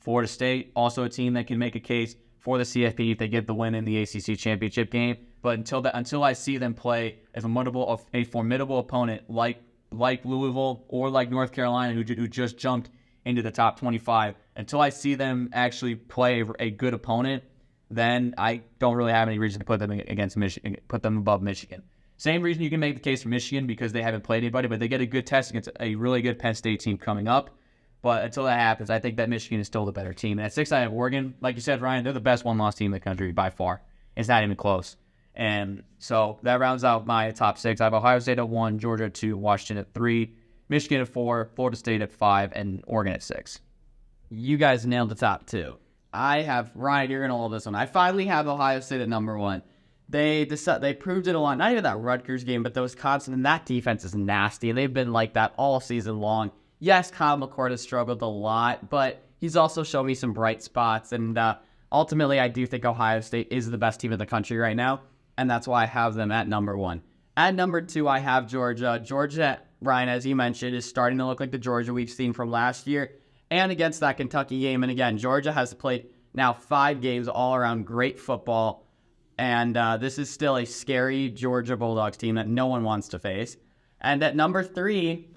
Florida State, also a team that can make a case for the CFP if they get the win in the ACC championship game. But until I see them play a formidable opponent like Louisville or like North Carolina, who just jumped into the top 25, until I see them actually play a good opponent, then I don't really have any reason to put them against Michigan, put them above Michigan. Same reason you can make the case for Michigan because they haven't played anybody, but they get a good test against a really good Penn State team coming up. But until that happens, I think that Michigan is still the better team. And at 6, I have Oregon. Like you said, Ryan, they're the best one-loss team in the country by far. It's not even close. And so that rounds out my top 6. I have Ohio State at 1, Georgia at 2, Washington at 3, Michigan at 4, Florida State at 5, and Oregon at 6. You guys nailed the top 2. I have, Ryan, you're going to hold this one. I finally have Ohio State at number 1. They proved it a lot. Not even that Rutgers game, but the Wisconsin, and that defense is nasty. They've been like that all season long. Yes, Kyle McCord has struggled a lot, but he's also shown me some bright spots. And ultimately, I do think Ohio State is the best team in the country right now, and that's why I have them at number 1. At number 2, I have Georgia. Georgia, Ryan, as you mentioned, is starting to look like the Georgia we've seen from last year and against that Kentucky game. And again, Georgia has played now 5 games all around great football. And this is still a scary Georgia Bulldogs team that no one wants to face. And at number 3,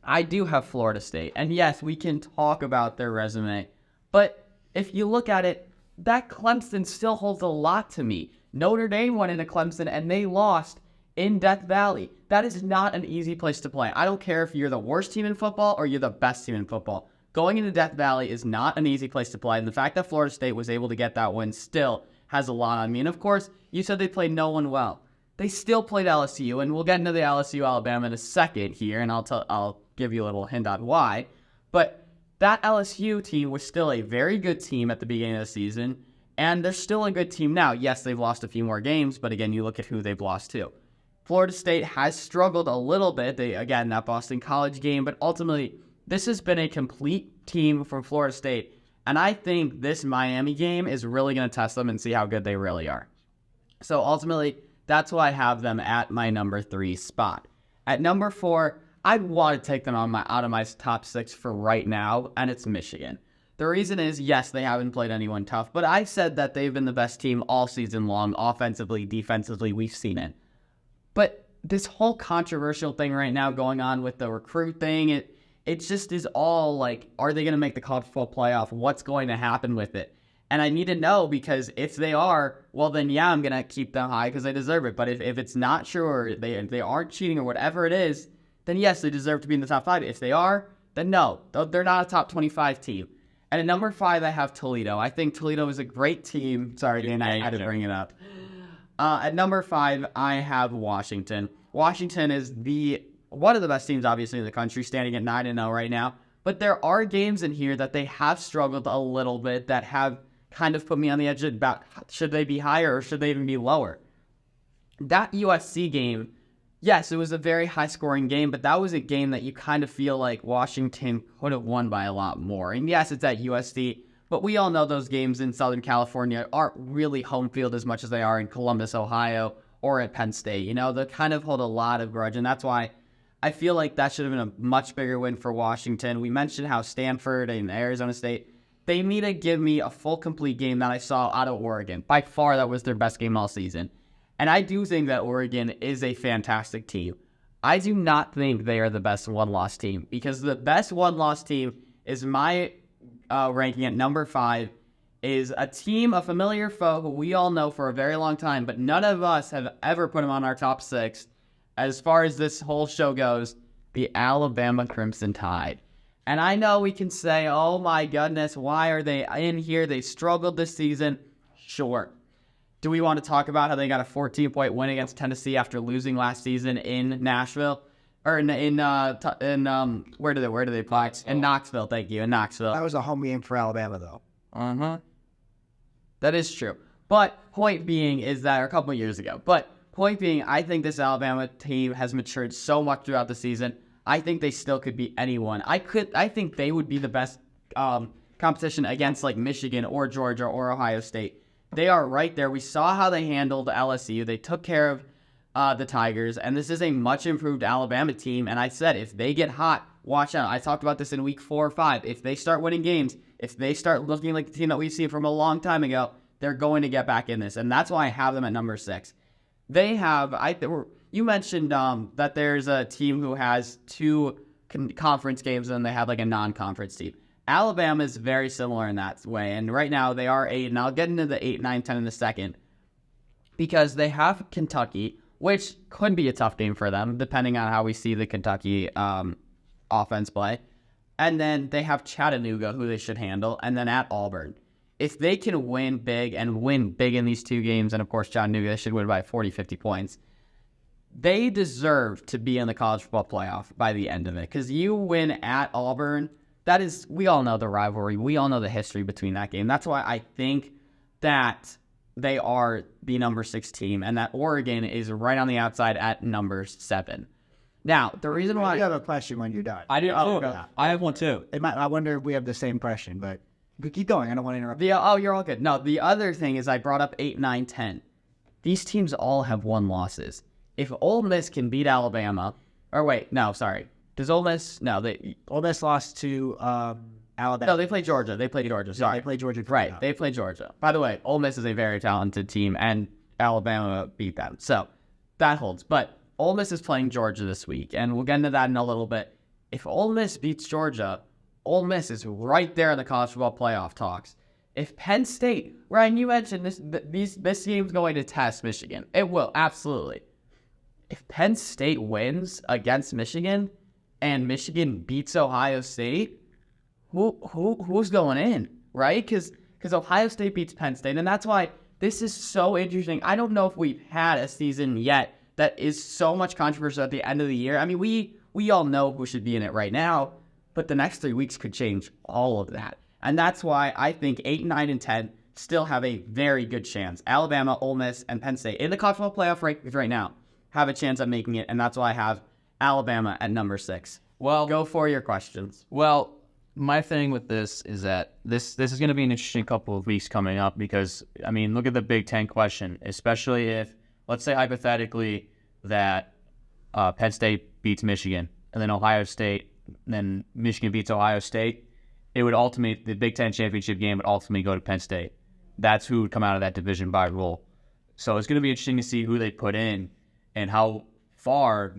I do have Florida State. And yes, we can talk about their resume. But if you look at it, that Clemson still holds a lot to me. Notre Dame went into Clemson and they lost in Death Valley. That is not an easy place to play. I don't care if you're the worst team in football or you're the best team in football. Going into Death Valley is not an easy place to play. And the fact that Florida State was able to get that win still has a lot on me. And of course, you said they played no one well. They still played LSU, and we'll get into the LSU-Alabama in a second here, and I'll give you a little hint on why. But that LSU team was still a very good team at the beginning of the season, and they're still a good team now. Yes, they've lost a few more games, but again, you look at who they've lost to. Florida State has struggled a little bit. Again, that Boston College game, but ultimately, this has been a complete team from Florida State. And I think this Miami game is really going to test them and see how good they really are. So ultimately, that's why I have them at my number 3 spot. At number 4, I want to take them out of my top 6 for right now, and it's Michigan. The reason is, yes, they haven't played anyone tough, but I said that they've been the best team all season long, offensively, defensively, we've seen it. But this whole controversial thing right now going on with the recruit thing, it just is all like, are they going to make the college football playoff? What's going to happen with it? And I need to know, because if they are, well, then yeah, I'm going to keep them high because they deserve it. But if it's not true, or they aren't cheating or whatever it is, then yes, they deserve to be in the top 5. If they are, then no, they're not a top 25 team. And at number 5, I have Toledo. I think Toledo is a great team. Sorry, Dan, I had to bring it up. At number 5, I have Washington. Washington is one of the best teams, obviously, in the country, standing at 9-0 right now. But there are games in here that they have struggled a little bit, that have kind of put me on the edge about should they be higher or should they even be lower. That USC game, yes, it was a very high-scoring game, but that was a game that you kind of feel like Washington could have won by a lot more. And yes, it's at USC, but we all know those games in Southern California aren't really home field as much as they are in Columbus, Ohio, or at Penn State. You know, they kind of hold a lot of grudge, and that's why I feel like that should have been a much bigger win for Washington. We mentioned how Stanford and Arizona State, they need to give me a full, complete game that I saw out of Oregon. By far, that was their best game all season. And I do think that Oregon is a fantastic team. I do not think they are the best one-loss team, because the best one-loss team is my ranking at number 5, is a team, a familiar foe who we all know for a very long time, but none of us have ever put them on our top 6. As far as this whole show goes, the Alabama Crimson Tide. And I know we can say, oh my goodness, why are they in here? They struggled this season. Sure. Do we want to talk about how they got a 14-point win against Tennessee after losing last season in Nashville? Or where do they play? In Knoxville, thank you, in Knoxville. That was a home game for Alabama, though. Uh-huh. That is true. But point being is that, or a couple of years ago, but point being, I think this Alabama team has matured so much throughout the season. I think they still could beat anyone. I think they would be the best competition against like Michigan or Georgia or Ohio State. They are right there. We saw how they handled LSU. They took care of the Tigers, and this is a much improved Alabama team. And I said, if they get hot, watch out. I talked about this in week 4 or 5. If they start winning games, if they start looking like the team that we've seen from a long time ago, they're going to get back in this. And that's why I have them at number 6. They have, you mentioned that there's a team who has 2 conference games and they have like a non-conference team. Alabama is very similar in that way. And right now they are 8, and I'll get into the 8, 9, 10 in a second, because they have Kentucky, which could be a tough game for them, depending on how we see the Kentucky offense play. And then they have Chattanooga, who they should handle, and then at Auburn. If they can win big in these 2 games, and of course Chattanooga, they should win by 40, 50 points, they deserve to be in the college football playoff by the end of it. Because you win at Auburn, that is, we all know the rivalry. We all know the history between that game. That's why I think that they are the number 6 team, and that Oregon is right on the outside at number 7. Now, the reason why... You have a question when you're done. I do. Yeah. I have one too. I wonder if we have the same question, but keep going. I don't want to interrupt. You're all good. No, the other thing is I brought up 8, 9, 10. These teams all have 1 losses. If Ole Miss can beat Alabama... Or wait, no, sorry. Does Ole Miss... No, Ole Miss lost to Alabama. No, they played Georgia. Sorry. They played Georgia. Right, they played Georgia. By the way, Ole Miss is a very talented team, and Alabama beat them. So that holds. But Ole Miss is playing Georgia this week, and we'll get into that in a little bit. If Ole Miss beats Georgia, Ole Miss is right there in the college football playoff talks. If Penn State... Ryan, you mentioned this game's going to test Michigan. It will, absolutely. If Penn State wins against Michigan and Michigan beats Ohio State, who's going in, right? Because Ohio State beats Penn State, and that's why this is so interesting. I don't know if we've had a season yet that is so much controversy at the end of the year. I mean, we all know who should be in it right now, but the next 3 weeks could change all of that. And that's why I think 8, 9, and 10 still have a very good chance. Alabama, Ole Miss, and Penn State in the college football playoff rankings right now. have a chance at making it, and that's why I have Alabama at number 6. Well, Go for your questions. Well, my thing with this is that this is going to be an interesting couple of weeks coming up because, I mean, look at the Big Ten question, especially if, let's say hypothetically, that Penn State beats Michigan and then Ohio State, then Michigan beats Ohio State. It would ultimately, the Big Ten championship game would ultimately go to Penn State. That's who would come out of that division by rule. So it's going to be interesting to see who they put in and how far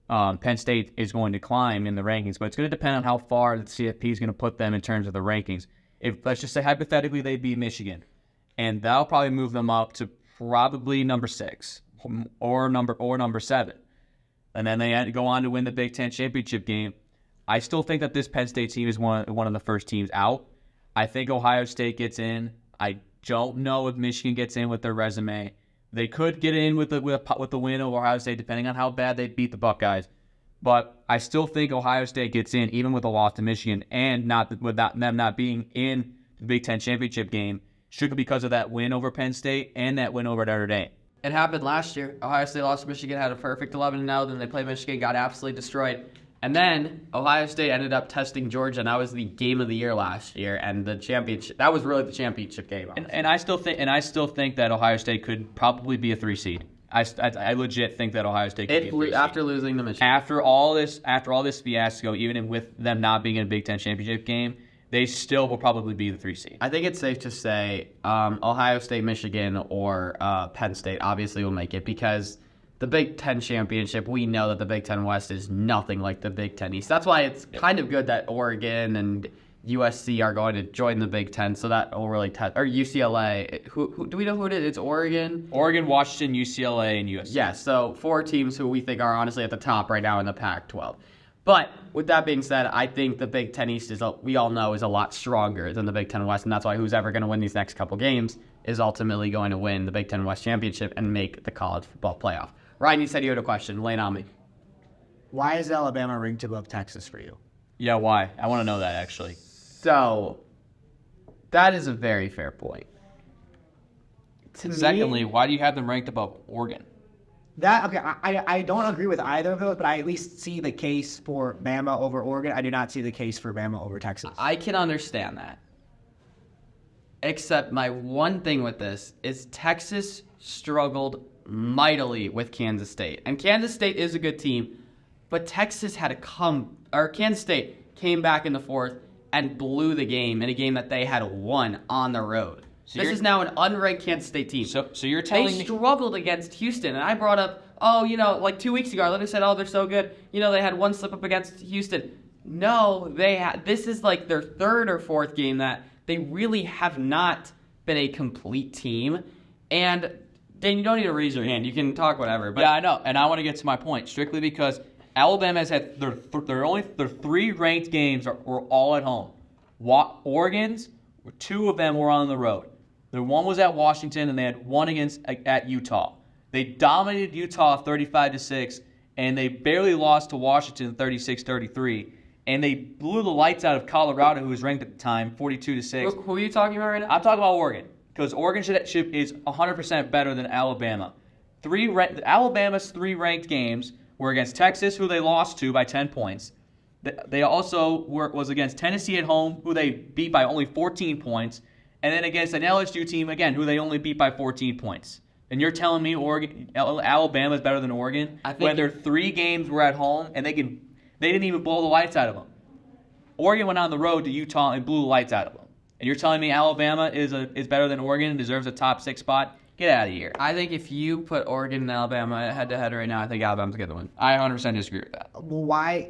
Penn State is going to climb in the rankings, but it's going to depend on how far the CFP is going to put them in terms of the rankings. If, let's just say hypothetically, they beat Michigan, and that'll probably move them up to probably number 6 or number 7, and then they go on to win the Big Ten championship game. I still think that this Penn State team is one of the first teams out. I think Ohio State gets in. I don't know if Michigan gets in with their resume. They could get in with the win over Ohio State, depending on how bad they beat the Buckeyes. But I still think Ohio State gets in, even with a loss to Michigan, and without them not being in the Big Ten championship game, strictly because of that win over Penn State and that win over Notre Dame. It happened last year. Ohio State lost to Michigan, had a perfect 11-0. Then they played Michigan, got absolutely destroyed. And then Ohio State ended up testing Georgia, and that was the game of the year last year, and the championship. That was really the championship game. And I still think that Ohio State could probably be a 3 seed. I legit think that Ohio State could be a 3 seed. After losing to Michigan. After all this fiasco, even with them not being in a Big Ten championship game, they still will probably be the 3 seed. I think it's safe to say Ohio State, Michigan, or Penn State obviously will make it because the Big Ten championship, we know that the Big Ten West is nothing like the Big Ten East. That's why it's kind of good that Oregon and USC are going to join the Big Ten, so that will really test. Or UCLA. Who do we know who it is? It's Oregon, Washington, UCLA, and USC. Yeah, so 4 teams who we think are honestly at the top right now in the Pac-12. But with that being said, I think the Big Ten East we all know is a lot stronger than the Big Ten West, and that's why who's ever going to win these next couple games is ultimately going to win the Big Ten West championship and make the college football playoff. Ryan, you said you had a question. Lay it on me. Why is Alabama ranked above Texas for you? Yeah, why? I want to know that, actually. So, that is a very fair point. Secondly, why do you have them ranked above Oregon? I don't agree with either of those, but I at least see the case for Bama over Oregon. I do not see the case for Bama over Texas. I can understand that. Except my one thing with this is Texas struggled mightily with Kansas State. And Kansas State is a good team, but Kansas State came back in the fourth and blew the game in a game that they had won on the road. So this is now an unranked Kansas State team. So you're telling me... They struggled against Houston, and I brought up, like 2 weeks ago, I literally said, they're so good. They had one slip up against Houston. No, this is like their third or fourth game that they really have not been a complete team. And Dan, you don't need to raise your hand. You can talk whatever. But yeah, I know, and I want to get to my point strictly because Alabama has had their 3 ranked games were all at home. Oregon's 2 of them were on the road. The one was at Washington, and they had one at Utah. They dominated Utah 35-6, and they barely lost to Washington 36-33. And they blew the lights out of Colorado, who was ranked at the time 42-6. Who are you talking about right now? I'm talking about Oregon. Because Oregon is 100% better than Alabama. Alabama's 3 ranked games were against Texas, who they lost to by 10 points. They also was against Tennessee at home, who they beat by only 14 points. And then against an LSU team, again, who they only beat by 14 points. And you're telling me Alabama's better than Oregon? When their 3 games were at home, and they didn't even blow the lights out of them. Oregon went on the road to Utah and blew the lights out of them. And you're telling me Alabama is better than Oregon and deserves a top 6 spot? Get out of here. I think if you put Oregon and Alabama head-to-head right now, I think Alabama's going to win. I 100% disagree with that. Well,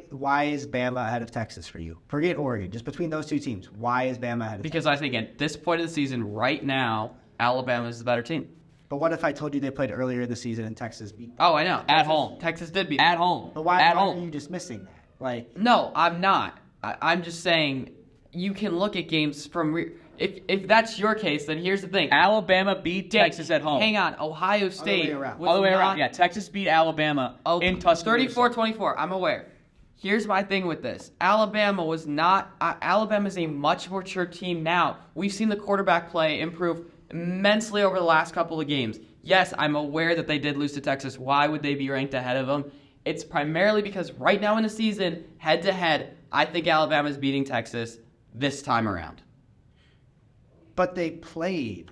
why is Bama ahead of Texas for you? Forget Oregon. Just between those 2 teams, why is Bama ahead of Because Texas? I think at this point of the season, right now, Alabama is the better team. But what if I told you they played earlier this season and Texas beat them? Oh, I know. At home. Texas did beat At home. But why At are home. you dismissing that? No, I'm not. I'm just saying you can look at games from... If that's your case, then here's the thing. Alabama beat Texas at home. Hang on. Ohio State... All the way around. Yeah, Texas beat Alabama in Tuscaloosa. 34-24. I'm aware. Here's my thing with this. Alabama was not... Alabama is a much more mature team now. We've seen the quarterback play improve immensely over the last couple of games. Yes, I'm aware that they did lose to Texas. Why would they be ranked ahead of them? It's primarily because right now in the season, head-to-head, I think Alabama's beating Texas this time around. But they played.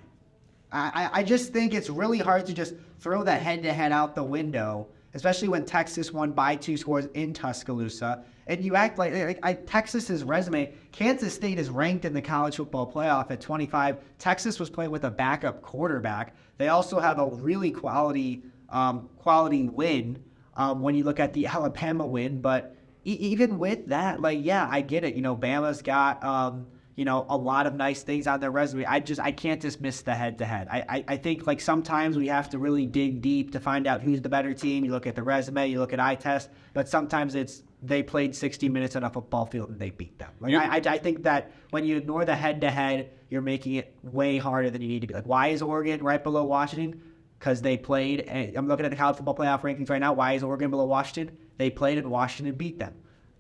I just think it's really hard to just throw that head-to-head out the window, especially when Texas won by 2 scores in Tuscaloosa. And you act like Texas's resume, Kansas State is ranked in the college football playoff at 25. Texas was playing with a backup quarterback. They also have a really quality win when you look at the Alabama win. But even with that, I get it. Bama's got, a lot of nice things on their resume. I can't dismiss the head-to-head. I think sometimes we have to really dig deep to find out who's the better team. You look at the resume, you look at eye test, but sometimes it's they played 60 minutes on a football field and they beat them. I think that when you ignore the head-to-head, you're making it way harder than you need to be. Why is Oregon right below Washington? Because they played. I'm looking at the college football playoff rankings right now. Why is Oregon below Washington? They played and Washington beat them.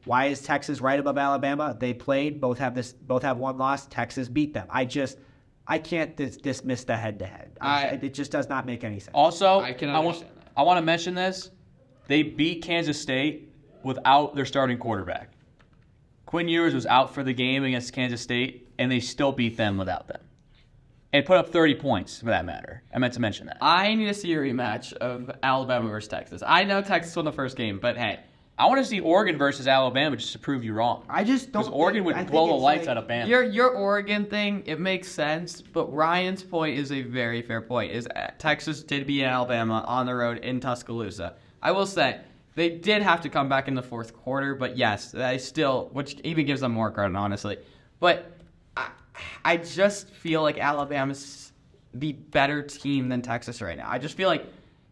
Why is Texas right above Alabama? They played. Both have one loss. Texas beat them. I can't dismiss the head-to-head. It just does not make any sense. Also, I want to mention this. They beat Kansas State without their starting quarterback. Quinn Ewers was out for the game against Kansas State, and they still beat them without them. And put up 30 points, for that matter. I meant to mention that. I need to see a rematch of Alabama versus Texas. I know Texas won the first game, but hey. I want to see Oregon versus Alabama just to prove you wrong. I just don't. Because Oregon would blow the lights out of Bama. Your Oregon thing, it makes sense, but Ryan's point is a very fair point. Is Texas did beat Alabama on the road in Tuscaloosa. I will say they did have to come back in the fourth quarter, but yes, they still, which even gives them more credit, honestly. But I just feel like Alabama's the better team than Texas right now. I just feel like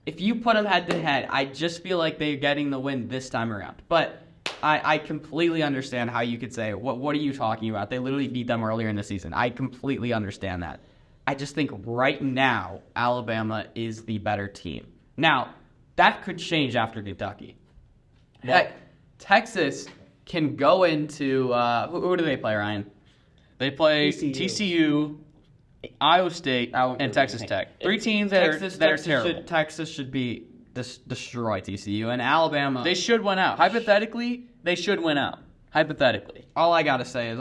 if you put them head-to-head, I just feel like they're getting the win this time around. But I completely understand how you could say, what are you talking about? They literally beat them earlier in the season. I completely understand that. I just think right now, Alabama is the better team. Now, that could change after Kentucky. Heck, Texas can go into who do they play, Ryan? They play TCU, Iowa State, and Texas Tech. 3 teams that are terrible. Texas should destroy TCU, and Alabama. They should win out. Hypothetically, they should win out. Hypothetically. All I gotta say is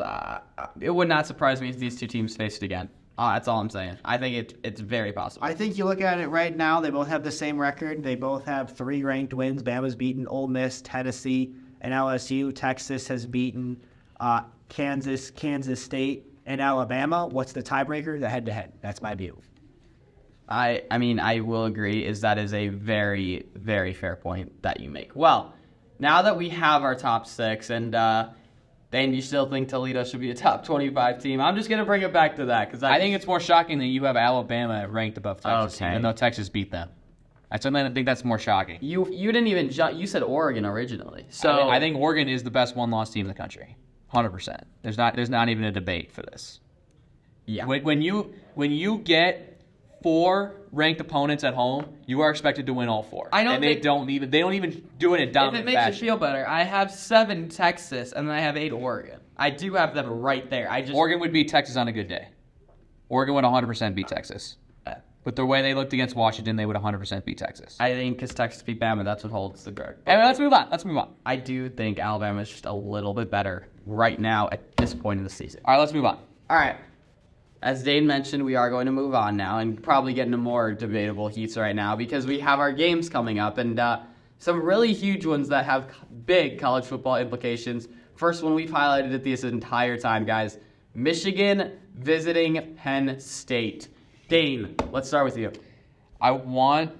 it would not surprise me if these two teams faced again. That's all I'm saying. I think it's very possible. I think you look at it right now, they both have the same record. They both have 3 ranked wins. Bama's beaten Ole Miss, Tennessee, and LSU. Texas has beaten Kansas State, and Alabama. What's the tiebreaker? The head-to-head. That's my view. I mean, I will agree. That is a very, very fair point that you make. Well, now that we have our top 6, and then you still think Toledo should be a top 25 team, I'm just going to bring it back to that. Because I think it's more shocking that you have Alabama ranked above Texas, okay, even though Texas beat them. I certainly think that's more shocking. You didn't even you said Oregon originally. So I think Oregon is the best one-loss team in the country. 100%. There's not even a debate for this. Yeah. When you get 4 ranked opponents at home, you are expected to win all 4. They don't even do it in dominant fashion. If it makes you feel better, I have 7 Texas and then I have 8 Oregon. I do have them right there. Oregon would beat Texas on a good day. Oregon would 100% beat Texas. With the way they looked against Washington, they would 100% beat Texas. I think because Texas beat Bama, that's what holds the record. Anyway, let's move on. I do think Alabama is just a little bit better right now at this point in the season. All right, let's move on. All right. As Dane mentioned, we are going to move on now and probably get into more debatable heats right now because we have our games coming up and some really huge ones that have big college football implications. First one, we've highlighted it this entire time, guys. Michigan visiting Penn State. Dane, let's start with you. I want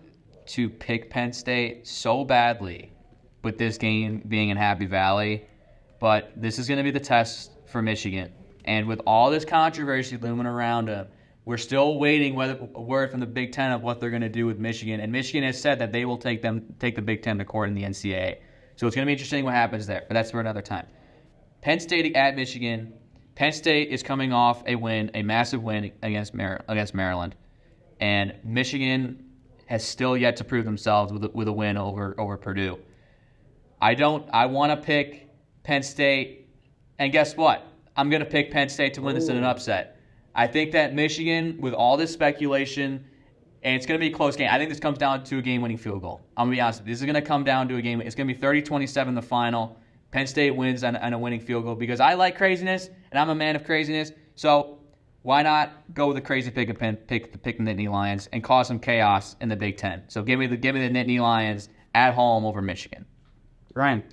to pick Penn State so badly with this game being in Happy Valley, but this is going to be the test for Michigan. And with all this controversy looming around them, we're still waiting a word from the Big Ten of what they're going to do with Michigan. And Michigan has said that they will take the Big Ten to court in the NCAA. So it's going to be interesting what happens there, but that's for another time. Penn State at Michigan. Penn State is coming off a massive win against Maryland, and Michigan has still yet to prove themselves with a win over Purdue. I want to pick Penn State, and guess what? I'm going to pick Penn State to win this in an upset. I think that Michigan, with all this speculation, And it's going to be a close game. I think this comes down to a game-winning field goal. I'm going to be honest with you. This is going to come down to a game. It's going to be 30-27 the final. Penn State wins on a winning field goal because I like craziness, and I'm a man of craziness. So why not go with a crazy pick the Nittany Lions and cause some chaos in the Big Ten? So give me the Nittany Lions at home over Michigan. Ryan.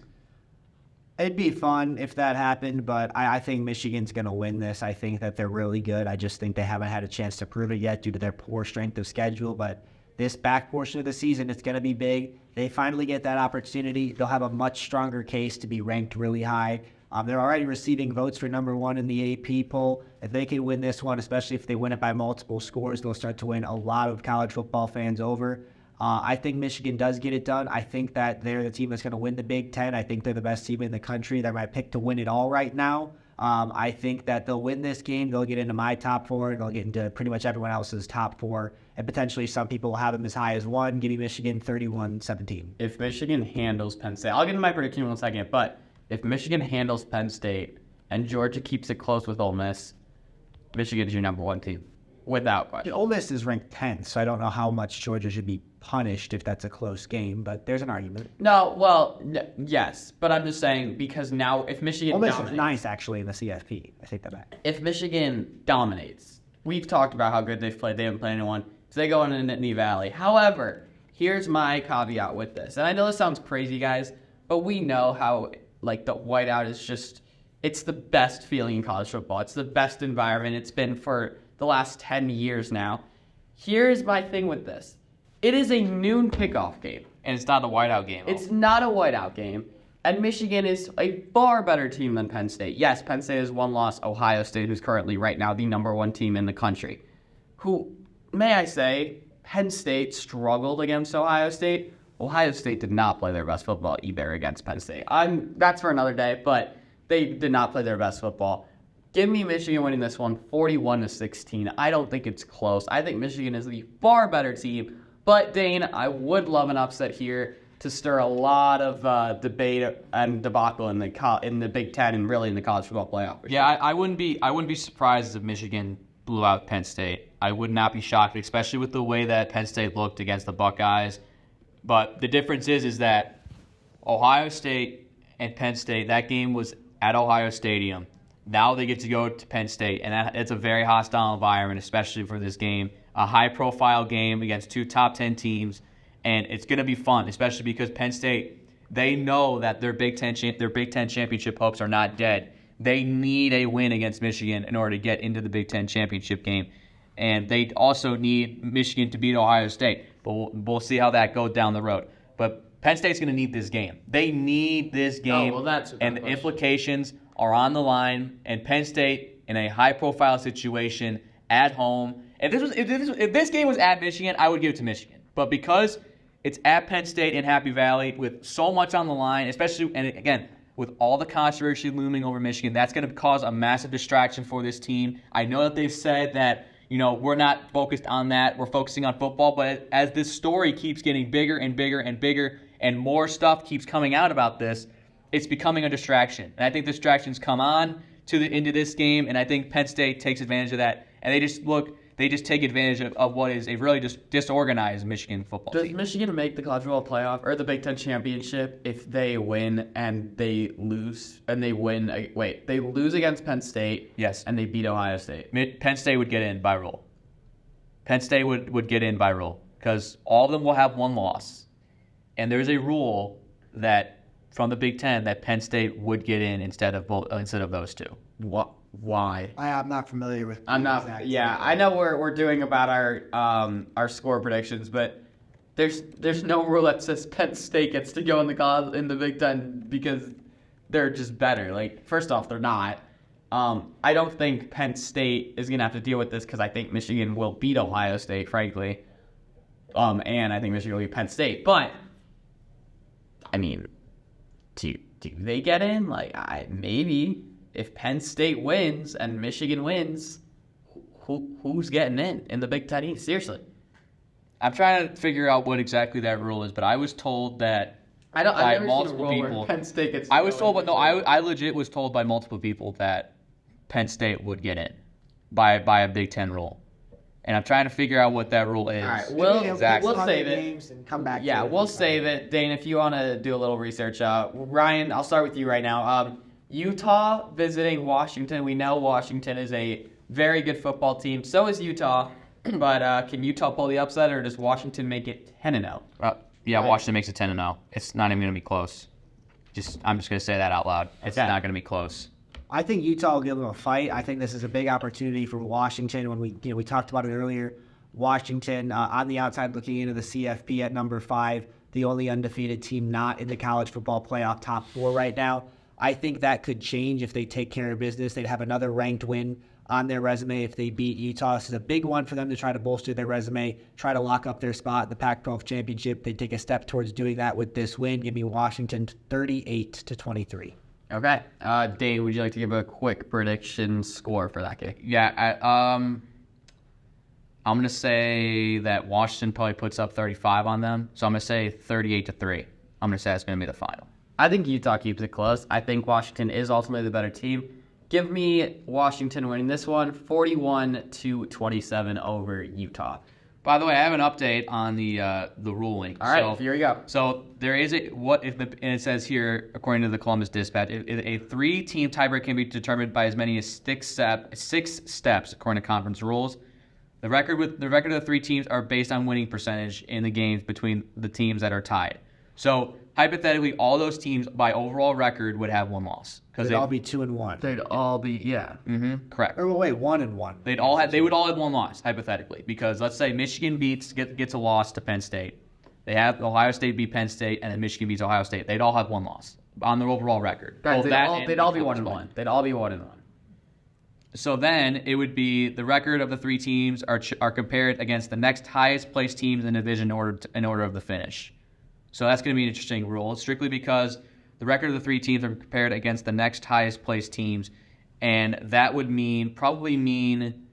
It'd be fun if that happened, but I think Michigan's going to win this. I think that they're really good. I just think they haven't had a chance to prove it yet due to their poor strength of schedule. But this back portion of the season, it's going to be big. They finally get that opportunity. They'll have a much stronger case to be ranked really high. They're already receiving votes for number one in the AP poll. If they can win this one, especially if they win it by multiple scores, they'll start to win a lot of college football fans over. I think Michigan does get it done. I think that they're the team that's going to win the Big Ten. I think they're the best team in the country. They're my pick to win it all right now. I think that they'll win this game. They'll get into my top four. They'll get into pretty much everyone else's top four. And potentially some people will have them as high as one, giving Michigan 31-17. If Michigan handles Penn State, I'll get into my prediction in 1 second, but if Michigan handles Penn State and Georgia keeps it close with Ole Miss, Michigan's your number one team, without question. Ole Miss is ranked 10th, so I don't know how much Georgia should be punished if that's a close game, but there's an argument. No, well, yes, but I'm just saying because now if Michigan Ole Miss is dominates, nice actually in the CFP. I take that back. if Michigan dominates, we've talked about how good they've played. They haven't played anyone, so they go into Nittany Valley. However, here's my caveat with this, and I know this sounds crazy, guys, but we know how like the whiteout is just. It's the best feeling in college football. It's the best environment. It's been for the last 10 years now. Here's my thing with this. It is a noon kickoff game. And it's not a whiteout game. It's not a whiteout game. And Michigan is a far better team than Penn State. Yes, Penn State has one loss. Ohio State, who's currently right now the number one team in the country. Who, may I say, Penn State struggled against Ohio State. Ohio State did not play their best football either against Penn State. That's for another day, but they did not play their best football. Give me Michigan winning this one 41-16. I don't think it's close. I think Michigan is the far better team. But, Dane, I would love an upset here to stir a lot of debate and debacle in the Big Ten and really in the college football playoff. Yeah, I wouldn't be surprised if Michigan blew out Penn State. I would not be shocked, especially with the way that Penn State looked against the Buckeyes. But the difference is that Ohio State and Penn State, that game was at Ohio Stadium. Now they get to go to Penn State, and it's a very hostile environment, especially for this game. A high-profile game against two top 10 teams, and it's going to be fun, especially because Penn State, they know that their Big Ten championship hopes are not dead. They need a win against Michigan in order to get into the Big Ten championship game, and they also need Michigan to beat Ohio State. But we'll see how that goes down the road. But Penn State's going to need this game. They need this game, and the implications are on the line. And Penn State in a high-profile situation at home. If this game was at Michigan, I would give it to Michigan. But because it's at Penn State in Happy Valley with so much on the line, especially, and again, with all the controversy looming over Michigan, that's going to cause a massive distraction for this team. I know that they've said that, we're not focused on that. We're focusing on football. But as this story keeps getting bigger and bigger and bigger and more stuff keeps coming out about this, it's becoming a distraction. And I think distractions come on into this game, and I think Penn State takes advantage of that. And they just take advantage of what is a really just disorganized Michigan football team. Does Michigan make the college football playoff or the Big Ten championship if they win and they lose and they win? They lose against Penn State. Yes. And they beat Ohio State. Penn State would get in by rule. Penn State would get in by rule because all of them will have one loss. And there's a rule that from the Big Ten that Penn State would get in instead of those two. What? Why? I'm not familiar with. I'm not. Yeah, I know we're doing about our score predictions, but there's no rule that says Penn State gets to go in the Big Ten because they're just better. Like, first off, they're not. I don't think Penn State is gonna have to deal with this because I think Michigan will beat Ohio State, frankly. And I think Michigan will beat Penn State. But I mean, do they get in? Maybe. If Penn State wins and Michigan wins, who's getting in the Big Ten East? Seriously. I'm trying to figure out what exactly that rule is, but I was told that I've never multiple seen a rule people. where Penn State gets. I was told, but no, I legit was told by multiple people that Penn State would get in by a Big Ten rule, and I'm trying to figure out what that rule is. All right, we'll save it. Games and come back. Yeah, to it. we'll save it. Dane, if you want to do a little research. Ryan, I'll start with you right now. Utah visiting Washington. We know Washington is a very good football team. So is Utah. But can Utah pull the upset, or does Washington make it 10-0? Yeah, Right. Washington makes it 10-0. It's not even going to be close. I'm just going to say that out loud. It's Okay. not going to be close. I think Utah will give them a fight. I think this is a big opportunity for Washington. When we talked about it earlier, Washington on the outside looking into the CFP at number 5, the only undefeated team not in the college football playoff top 4 right now. I think that could change if they take care of business. They'd have another ranked win on their resume if they beat Utah. This is a big one for them to try to bolster their resume, try to lock up their spot in the Pac-12 championship. They take a step towards doing that with this win. Give me Washington 38-23. Okay. Dane, would you like to give a quick prediction score for that game? Yeah, I'm going to say that Washington probably puts up 35 on them. So I'm going to say 38-3. I'm going to say that's going to be the final. I think Utah keeps it close. I think Washington is ultimately the better team. Give me Washington winning this one, 41-27 over Utah. By the way, I have an update on the ruling. All right, So, here we go. So there is and it says here, according to the Columbus Dispatch, a 3-team tiebreak can be determined by as many as 6 steps, according to conference rules. The record of the 3 teams are based on winning percentage in the games between the teams that are tied. So hypothetically, all those teams by overall record would have 1 loss because They'd all be 2-1. They'd all be, yeah. correct. Or wait, 1-1. They would all have 1 loss hypothetically, because let's say Michigan gets a loss to Penn State. They have Ohio State beat Penn State, and then Michigan beats Ohio State. They'd all have 1 loss on their overall record. Guys, Both they'd that all and be conference 1-1. They'd all be 1-1. So then it would be the record of the 3 teams are compared against the next highest placed teams in the division in order of the finish. So that's going to be an interesting rule, strictly because the record of the 3 teams are compared against the next highest placed teams, and that would probably mean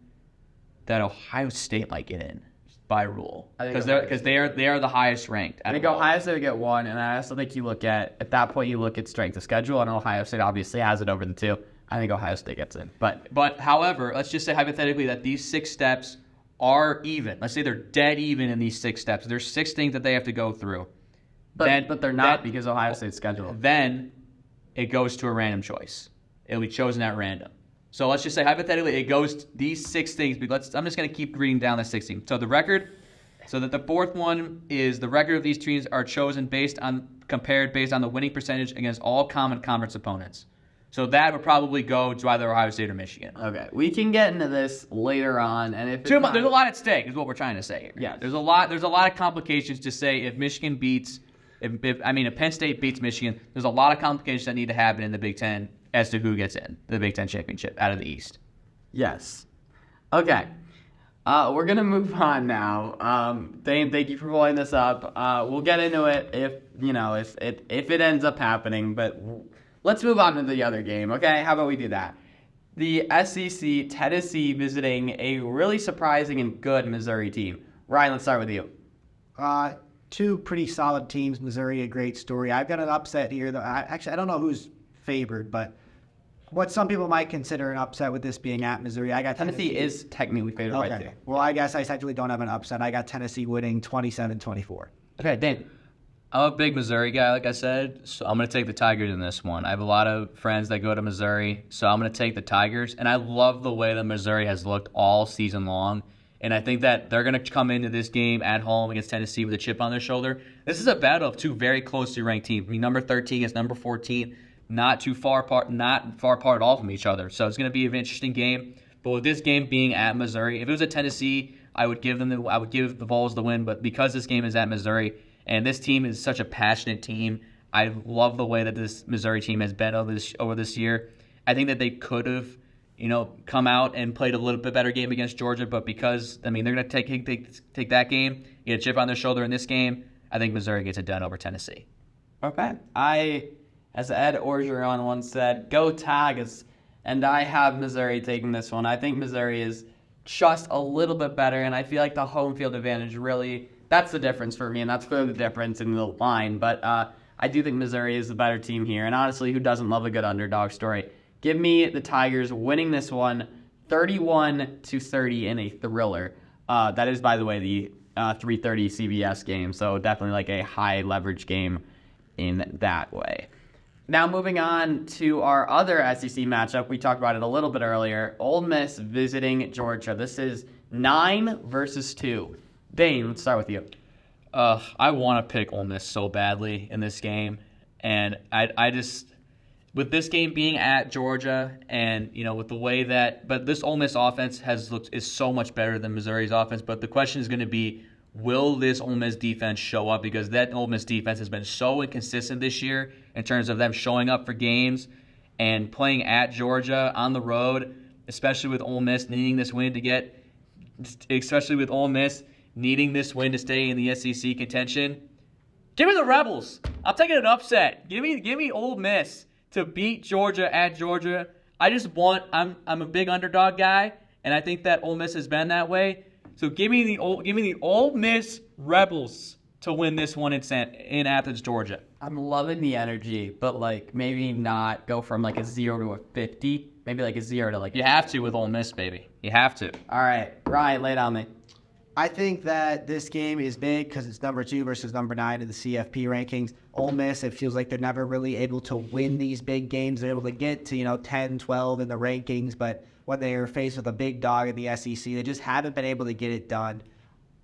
that Ohio State might get in by rule I think because they are the highest ranked. I think Ohio State would get 1, and I also think you look at that point, you look at strength of schedule, and Ohio State obviously has it over the 2. I think Ohio State gets in. But however, let's just say hypothetically that these 6 steps are even. Let's say they're dead even in these 6 steps. There's 6 things that they have to go through. But they're not because Ohio State's schedule. Then it goes to a random choice. It'll be chosen at random. So let's just say hypothetically it goes to these 6 things. But I'm just going to keep reading down the 6 things. So the record, so that the 4th one is the record of these teams are chosen compared based on the winning percentage against all common conference opponents. So that would probably go to either Ohio State or Michigan. Okay, we can get into this later on, and if There's a lot at stake, is what we're trying to say here. Yeah. There's a lot of complications to say if Michigan beats. If Penn State beats Michigan, there's a lot of complications that need to happen in the Big Ten as to who gets in the Big Ten championship out of the East. Yes. Okay. We're gonna move on now. Dane, thank you for pulling this up. We'll get into it if it ends up happening. But let's move on to the other game. Okay, how about we do that? The SEC, Tennessee visiting a really surprising and good Missouri team. Ryan, let's start with you. 2 pretty solid teams. Missouri, a great story. I've got an upset here. I don't know who's favored, but what some people might consider an upset with this being at Missouri. I got Tennessee is technically favored by 2. Okay. Well, I guess I technically don't have an upset. I got Tennessee winning 27-24. Okay, Dane. I'm a big Missouri guy, like I said, so I'm going to take the Tigers in this one. I have a lot of friends that go to Missouri, so I'm going to take the Tigers. And I love the way that Missouri has looked all season long. And I think that they're going to come into this game at home against Tennessee with a chip on their shoulder. This is a battle of 2 very closely ranked teams. Number 13 is number 14, not far apart at all from each other. So it's going to be an interesting game. But with this game being at Missouri, if it was at Tennessee, I would give the Vols the win. But because this game is at Missouri, and this team is such a passionate team, I love the way that this Missouri team has been over this year. I think that they could have come out and played a little bit better game against Georgia, but because, they're going to take that game, get a chip on their shoulder in this game, I think Missouri gets it done over Tennessee. Okay. As Ed Orgeron once said, go Tigers, and I have Missouri taking this one. I think Missouri is just a little bit better, and I feel like the home field advantage really, that's the difference for me, and that's clearly the difference in the line, but I do think Missouri is the better team here, and honestly, who doesn't love a good underdog story? Give me the Tigers winning this one 31-30 in a thriller. That is, by the way, the 3:30 CBS game, so definitely like a high leverage game in that way. Now moving on to our other SEC matchup, we talked about it a little bit earlier. Ole Miss visiting Georgia. This is 9 versus 2. Dane, let's start with you. I want to pick Ole Miss so badly in this game, and I just with this game being at Georgia, and with the way but this Ole Miss offense is so much better than Missouri's offense. But the question is going to be, will this Ole Miss defense show up? Because that Ole Miss defense has been so inconsistent this year in terms of them showing up for games and playing at Georgia on the road, especially with Ole Miss needing this win to stay in the SEC contention. Give me the Rebels. I'm taking an upset. Give me Ole Miss to beat Georgia at Georgia. I'm a big underdog guy, and I think that Ole Miss has been that way. So give me the Ole Miss Rebels to win this one in Athens, Georgia. I'm loving the energy, but maybe not go from a 0 to a 50. Maybe a 0 to You have to with Ole Miss, baby. You have to. All right, Ryan, lay it on me. I think that this game is big because it's number 2 versus number 9 in the CFP rankings. Ole Miss, it feels like they're never really able to win these big games. They're able to get to 10, 12 in the rankings, but when they are faced with a big dog in the SEC, they just haven't been able to get it done.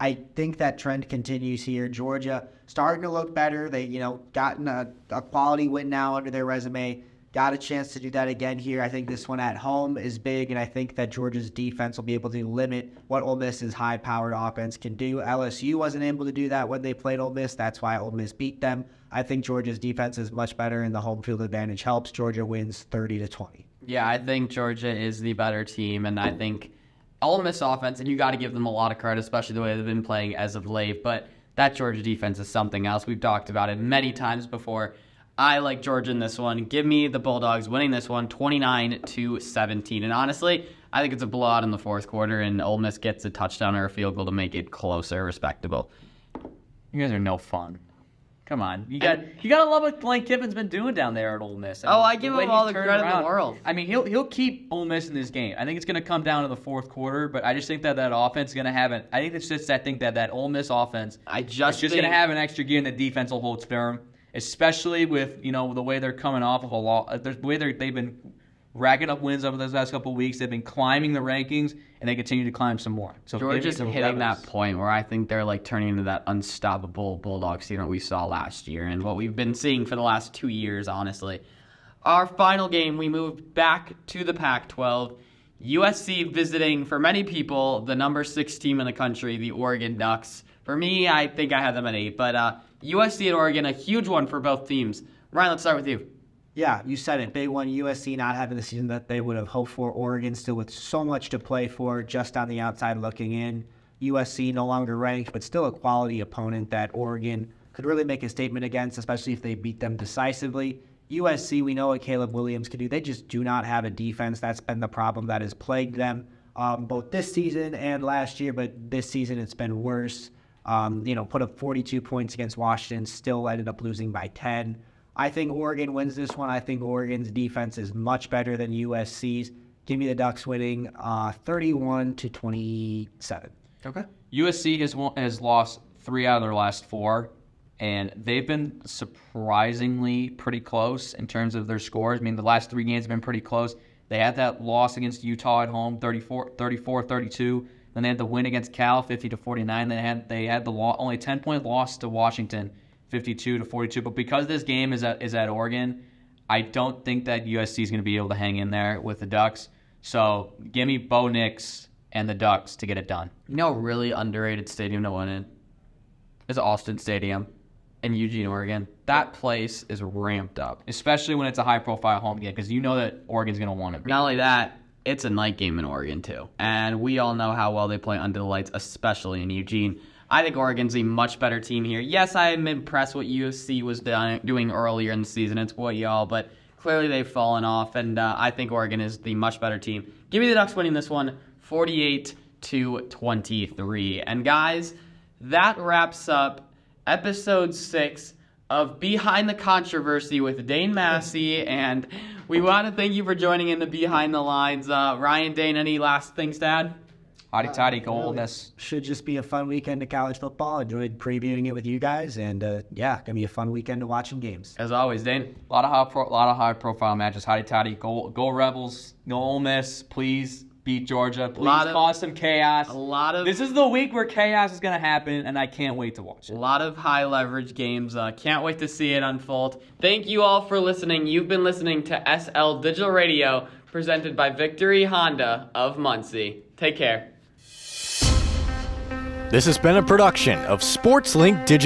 I think that trend continues here. Georgia starting to look better. They, gotten a quality win now under their resume. Got a chance to do that again here. I think this one at home is big, and I think that Georgia's defense will be able to limit what Ole Miss's high-powered offense can do. LSU wasn't able to do that when they played Ole Miss. That's why Ole Miss beat them. I think Georgia's defense is much better, and the home field advantage helps. Georgia wins 30-20. Yeah, I think Georgia is the better team, and I think Ole Miss offense, and you got to give them a lot of credit, especially the way they've been playing as of late, but that Georgia defense is something else. We've talked about it many times before. I like Georgia in this one. Give me the Bulldogs winning this one 29-17. And honestly, I think it's a blowout in the fourth quarter, and Ole Miss gets a touchdown or a field goal to make it closer, respectable. You guys are no fun. Come on, you gotta love what Lane Kiffin's been doing down there at Ole Miss. I give him all the credit in the world. I mean, he'll keep Ole Miss in this game. I think it's gonna come down to the fourth quarter, but I just think that offense is gonna have it. I think it's just that Ole Miss offense. It's just gonna have an extra gear, and the defense will hold firm, especially with the way they're coming off of a lot. The way they've been racking up wins over those last couple of weeks. They've been climbing the rankings, and they continue to climb some more. So Georgia's hitting that point where I think they're turning into that unstoppable Bulldogs team that we saw last year and what we've been seeing for the last 2 years, honestly. Our final game, we moved back to the Pac-12. USC visiting, for many people, the number 6 team in the country, the Oregon Ducks. For me, I think I had them at 8, but USC and Oregon, a huge one for both teams. Ryan, let's start with you. Yeah, you said it. Big one. USC not having the season that they would have hoped for. Oregon still with so much to play for, just on the outside looking in. USC no longer ranked, but still a quality opponent that Oregon could really make a statement against, especially if they beat them decisively. USC, we know what Caleb Williams can do. They just do not have a defense. That's been the problem that has plagued them both this season and last year, but this season it's been worse. Put up 42 points against Washington, still ended up losing by 10. I think Oregon wins this one. I think Oregon's defense is much better than USC's. Give me the Ducks winning 31-27. Okay. USC has lost 3 out of their last 4, and they've been surprisingly pretty close in terms of their scores. I mean, the last 3 games have been pretty close. They had that loss against Utah at home, 34-32. Then they had the win against Cal, 50-49. They had the only 10-point loss to Washington, 52-42. But because this game is at Oregon, I don't think that USC is going to be able to hang in there with the Ducks. So give me Bo Nix and the Ducks to get it done. Really underrated stadium to win in is Austin Stadium in Eugene, Oregon. That place is ramped up. Especially when it's a high-profile home game, because you know that Oregon's going to want it. Not only that, it's a night game in Oregon, too. And we all know how well they play under the lights, especially in Eugene. I think Oregon's a much better team here. Yes, I am impressed what USC was doing earlier in the season. It's what y'all, but clearly they've fallen off, and I think Oregon is the much better team. Give me the Ducks winning this one, 48-23. And guys, that wraps up episode 6 of Behind the Controversy with Dane Massey, and we want to thank you for joining in the Behind the Lines. Ryan, Dane, any last things to add? Hotty toddy, go Ole Miss. Should just be a fun weekend of college football. Enjoyed previewing it with you guys, and gonna be a fun weekend of watching games. As always, Dane. A lot of high profile matches. Hotty toddy, go Rebels, go Ole Miss. Please beat Georgia. Please cause some chaos. This is the week where chaos is gonna happen, and I can't wait to watch it. A lot of high leverage games. Can't wait to see it unfold. Thank you all for listening. You've been listening to SL Digital Radio, presented by Victory Honda of Muncie. Take care. This has been a production of SportsLink Digital.